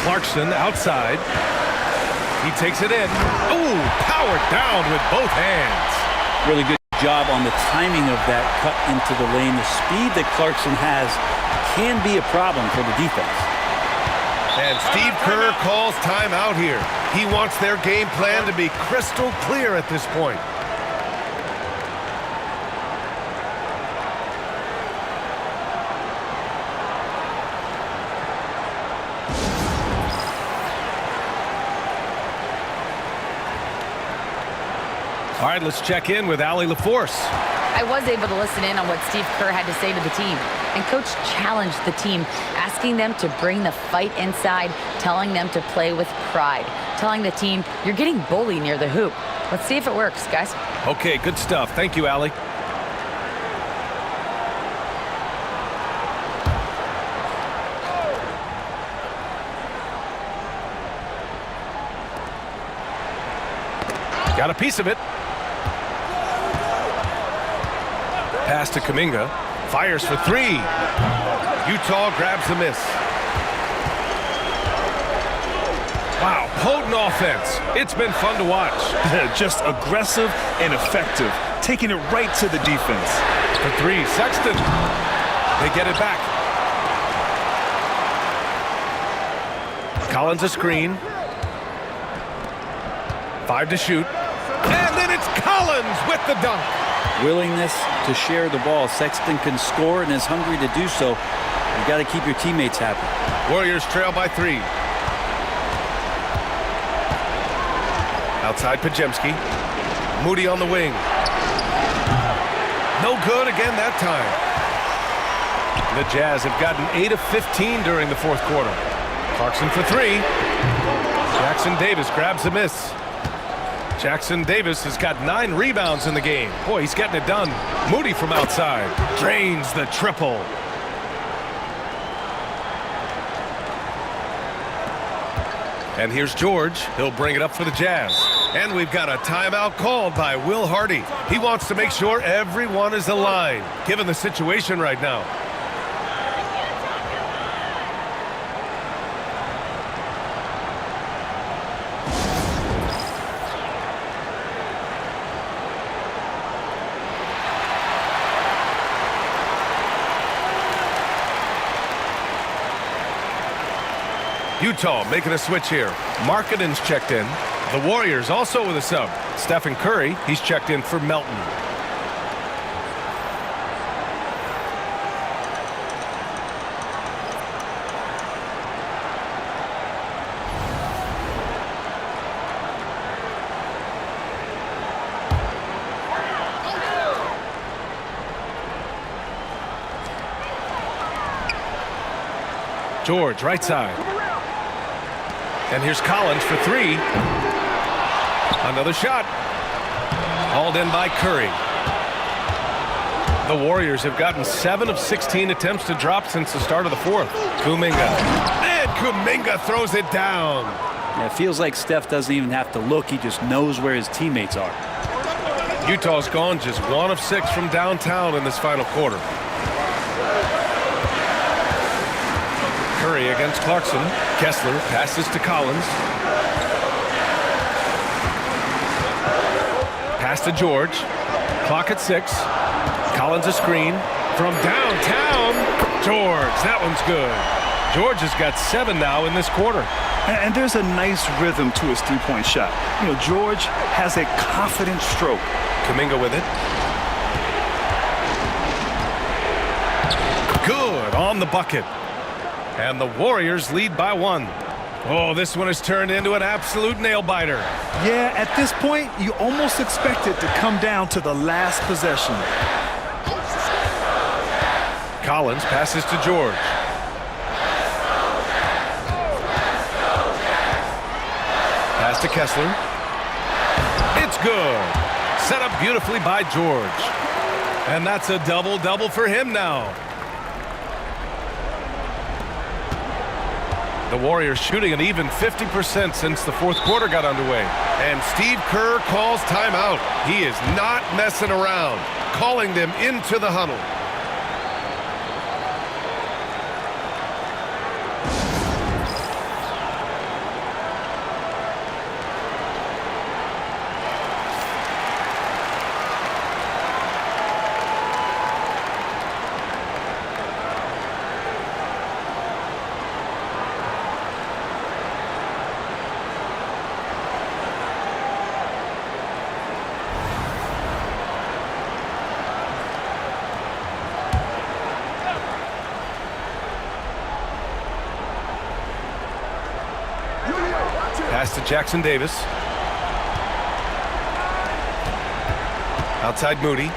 Clarkson outside. He takes it in. Ooh, powered down with both hands. Really good job on the timing of that cut into the lane. The speed that Clarkson has can be a problem for the defense. And Steve Kerr calls timeout here. He wants their game plan to be crystal clear at this point. All right, let's check in with Allie LaForce. I was able to listen in on what Steve Kerr had to say to the team. And Coach challenged the team, asking them to bring the fight inside, telling them to play with pride, telling the team, you're getting bullied near the hoop. Let's see if it works, guys. Okay, good stuff. Thank you, Allie. Got a piece of it. Pass to Kuminga. Fires for 3. Utah grabs the miss. Wow, potent offense. It's been fun to watch. Just aggressive and effective, taking it right to the defense. For 3, Sexton. They get it back. Collins a screen. 5 to shoot. And then it's Collins with the dunk. Willingness to share the ball. Sexton can score and is hungry to do so. You got to keep your teammates happy. Warriors trail by 3. Outside Pajemski. Moody on the wing. No good again that time. The Jazz have gotten 8 of 15 during the fourth quarter. Clarkson for 3. Jackson Davis grabs the miss. Jackson Davis has got 9 rebounds in the game. Boy, he's getting it done. Moody from outside. Drains the triple. And here's George. He'll bring it up for the Jazz. And we've got a timeout called by Will Hardy. He wants to make sure everyone is aligned, given the situation right now. Utah making a switch here. Markkanen's checked in. The Warriors also with a sub. Stephen Curry, he's checked in for Melton. George, right side. And here's Collins for three. Another shot. Hauled in by Curry. The Warriors have gotten 7 of 16 attempts to drop since the start of the fourth. Kuminga. And Kuminga throws it down. Yeah, it feels like Steph doesn't even have to look. He just knows where his teammates are. Utah's gone just 1 of 6 from downtown in this final quarter. Curry against Clarkson. Kessler passes to Collins. Pass to George. Clock at 6. Collins a screen from downtown. George, that one's good. George has got 7 now in this quarter. And there's a nice rhythm to his three-point shot. You know, George has a confident stroke. Kuminga with it. Good on the bucket. And the Warriors lead by 1. Oh, this one has turned into an absolute nail-biter. Yeah, at this point, you almost expect it to come down to the last possession. Collins passes to George. Pass to Kessler. It's good. Set up beautifully by George. And that's a double-double for him now. The Warriors shooting an even 50% since the fourth quarter got underway. And Steve Kerr calls timeout. He is not messing around, calling them into the huddle. Pass to Jackson Davis. Outside Moody.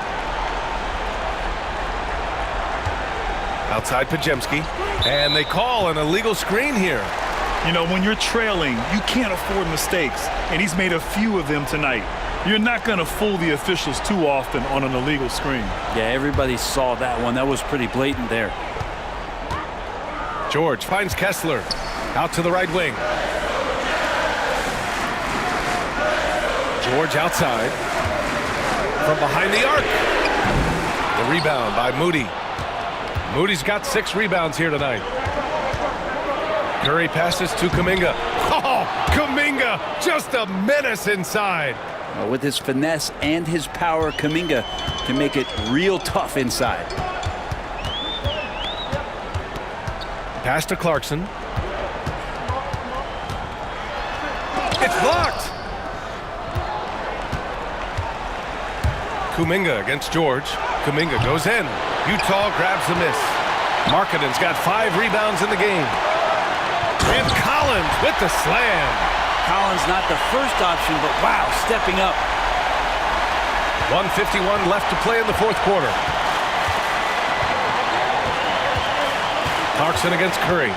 Outside Pajemski. And they call an illegal screen here. You know, when you're trailing, you can't afford mistakes. And he's made a few of them tonight. You're not going to fool the officials too often on an illegal screen. Yeah, everybody saw that one. That was pretty blatant there. George finds Kessler. Out to the right wing. George outside. From behind the arc. The rebound by Moody. Moody's got 6 rebounds here tonight. Curry passes to Kuminga. Oh, Kuminga, just a menace inside. With his finesse and his power, Kuminga can make it real tough inside. Pass to Clarkson. It's blocked. Kuminga against George. Kuminga goes in. Utah grabs the miss. Markkanen's got 5 rebounds in the game. And Collins with the slam. Collins not the first option, but wow, stepping up. 1:51 left to play in the fourth quarter. Clarkson against Curry.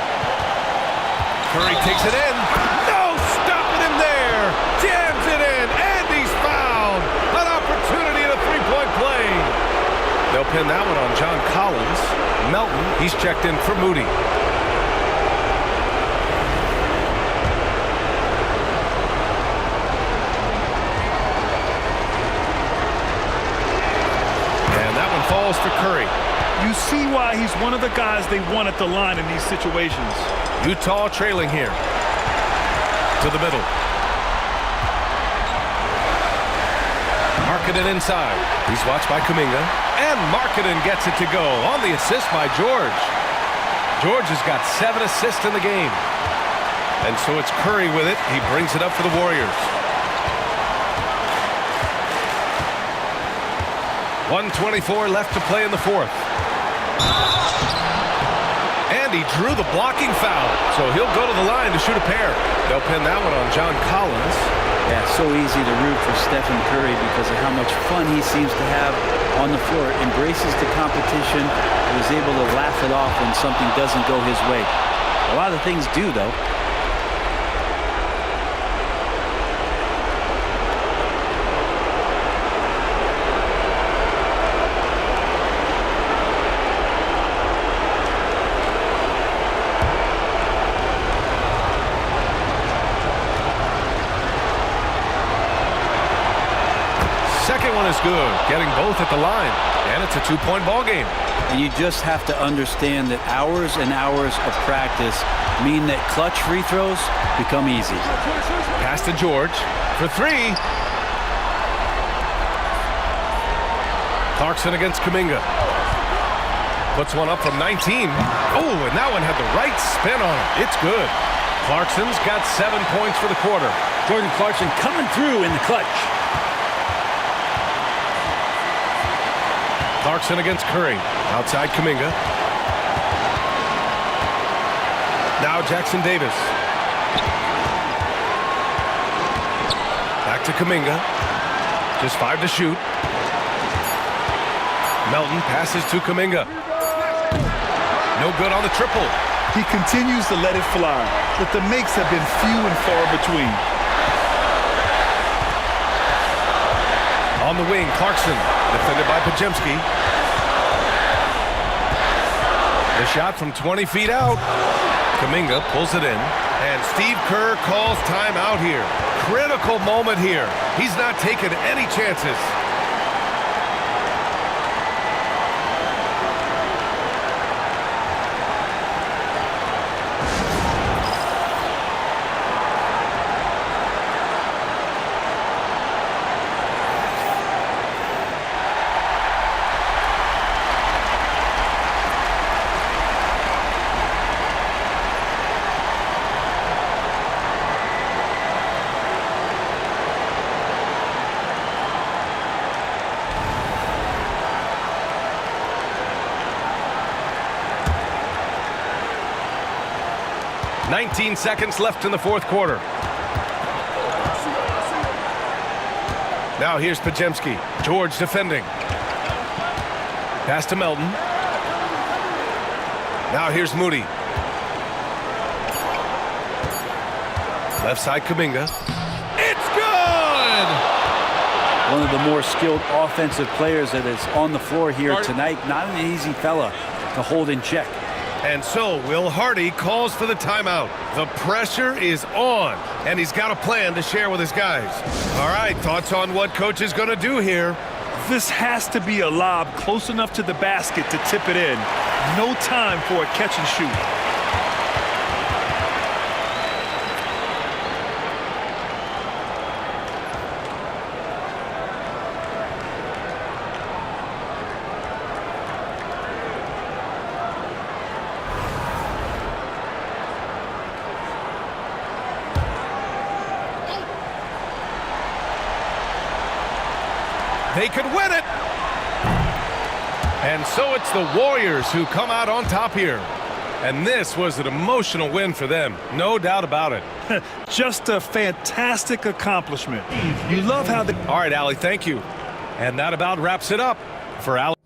Curry takes it in. No stopping him there. Jams it in, and he's fouled. An opportunity at a three-point play. They'll pin that one on John Collins. Melton, he's checked in for Moody. And that one falls to Curry. You see why he's one of the guys they want at the line in these situations. Utah trailing here. To the middle. Markkanen inside. He's watched by Kuminga. And Markkanen gets it to go on the assist by George. George has got 7 assists in the game. And so it's Curry with it. He brings it up for the Warriors. 1:24 left to play in the fourth. And he drew the blocking foul, so he'll go to the line to shoot a pair. They'll pin that one on John Collins. Yeah, so easy to root for Stephen Curry because of how much fun he seems to have on the floor. Embraces the competition and is able to laugh it off when something doesn't go his way. A lot of things do, though. Second one is good, getting both at the line, and it's a two-point ball game. And you just have to understand that hours and hours of practice mean that clutch free throws become easy. Pass to George for three. Clarkson against Kuminga. Puts one up from 19. Oh, and that one had the right spin on it. It's good. Clarkson's got 7 points for the quarter. Jordan Clarkson coming through in the clutch. Clarkson against Curry. Outside Kuminga. Now Jackson Davis. Back to Kuminga. Just 5 to shoot. Melton passes to Kuminga. No good on the triple. He continues to let it fly, but the makes have been few and far between. On the wing, Clarkson, defended by Pajemski. The shot from 20 feet out. Kuminga pulls it in, and Steve Kerr calls timeout here. Critical moment here. He's not taking any chances. "19 seconds left in the fourth quarter. Now here's Pajemski. George defending. Pass to Melton. Now here's Moody. Left side Kuminga. It's good! One of the more skilled offensive players that is on the floor here tonight. Not an easy fella to hold in check. And so Will Hardy calls for the timeout. The pressure is on, and he's got a plan to share with his guys. All right, thoughts on what coach is going to do here? This has to be a lob close enough to the basket to tip it in. No time for a catch and shoot. They could win it. And so it's the Warriors who come out on top here. And this was an emotional win for them, no doubt about it. Just a fantastic accomplishment. You love how the... All right, Allie, thank you. And that about wraps it up for Allie.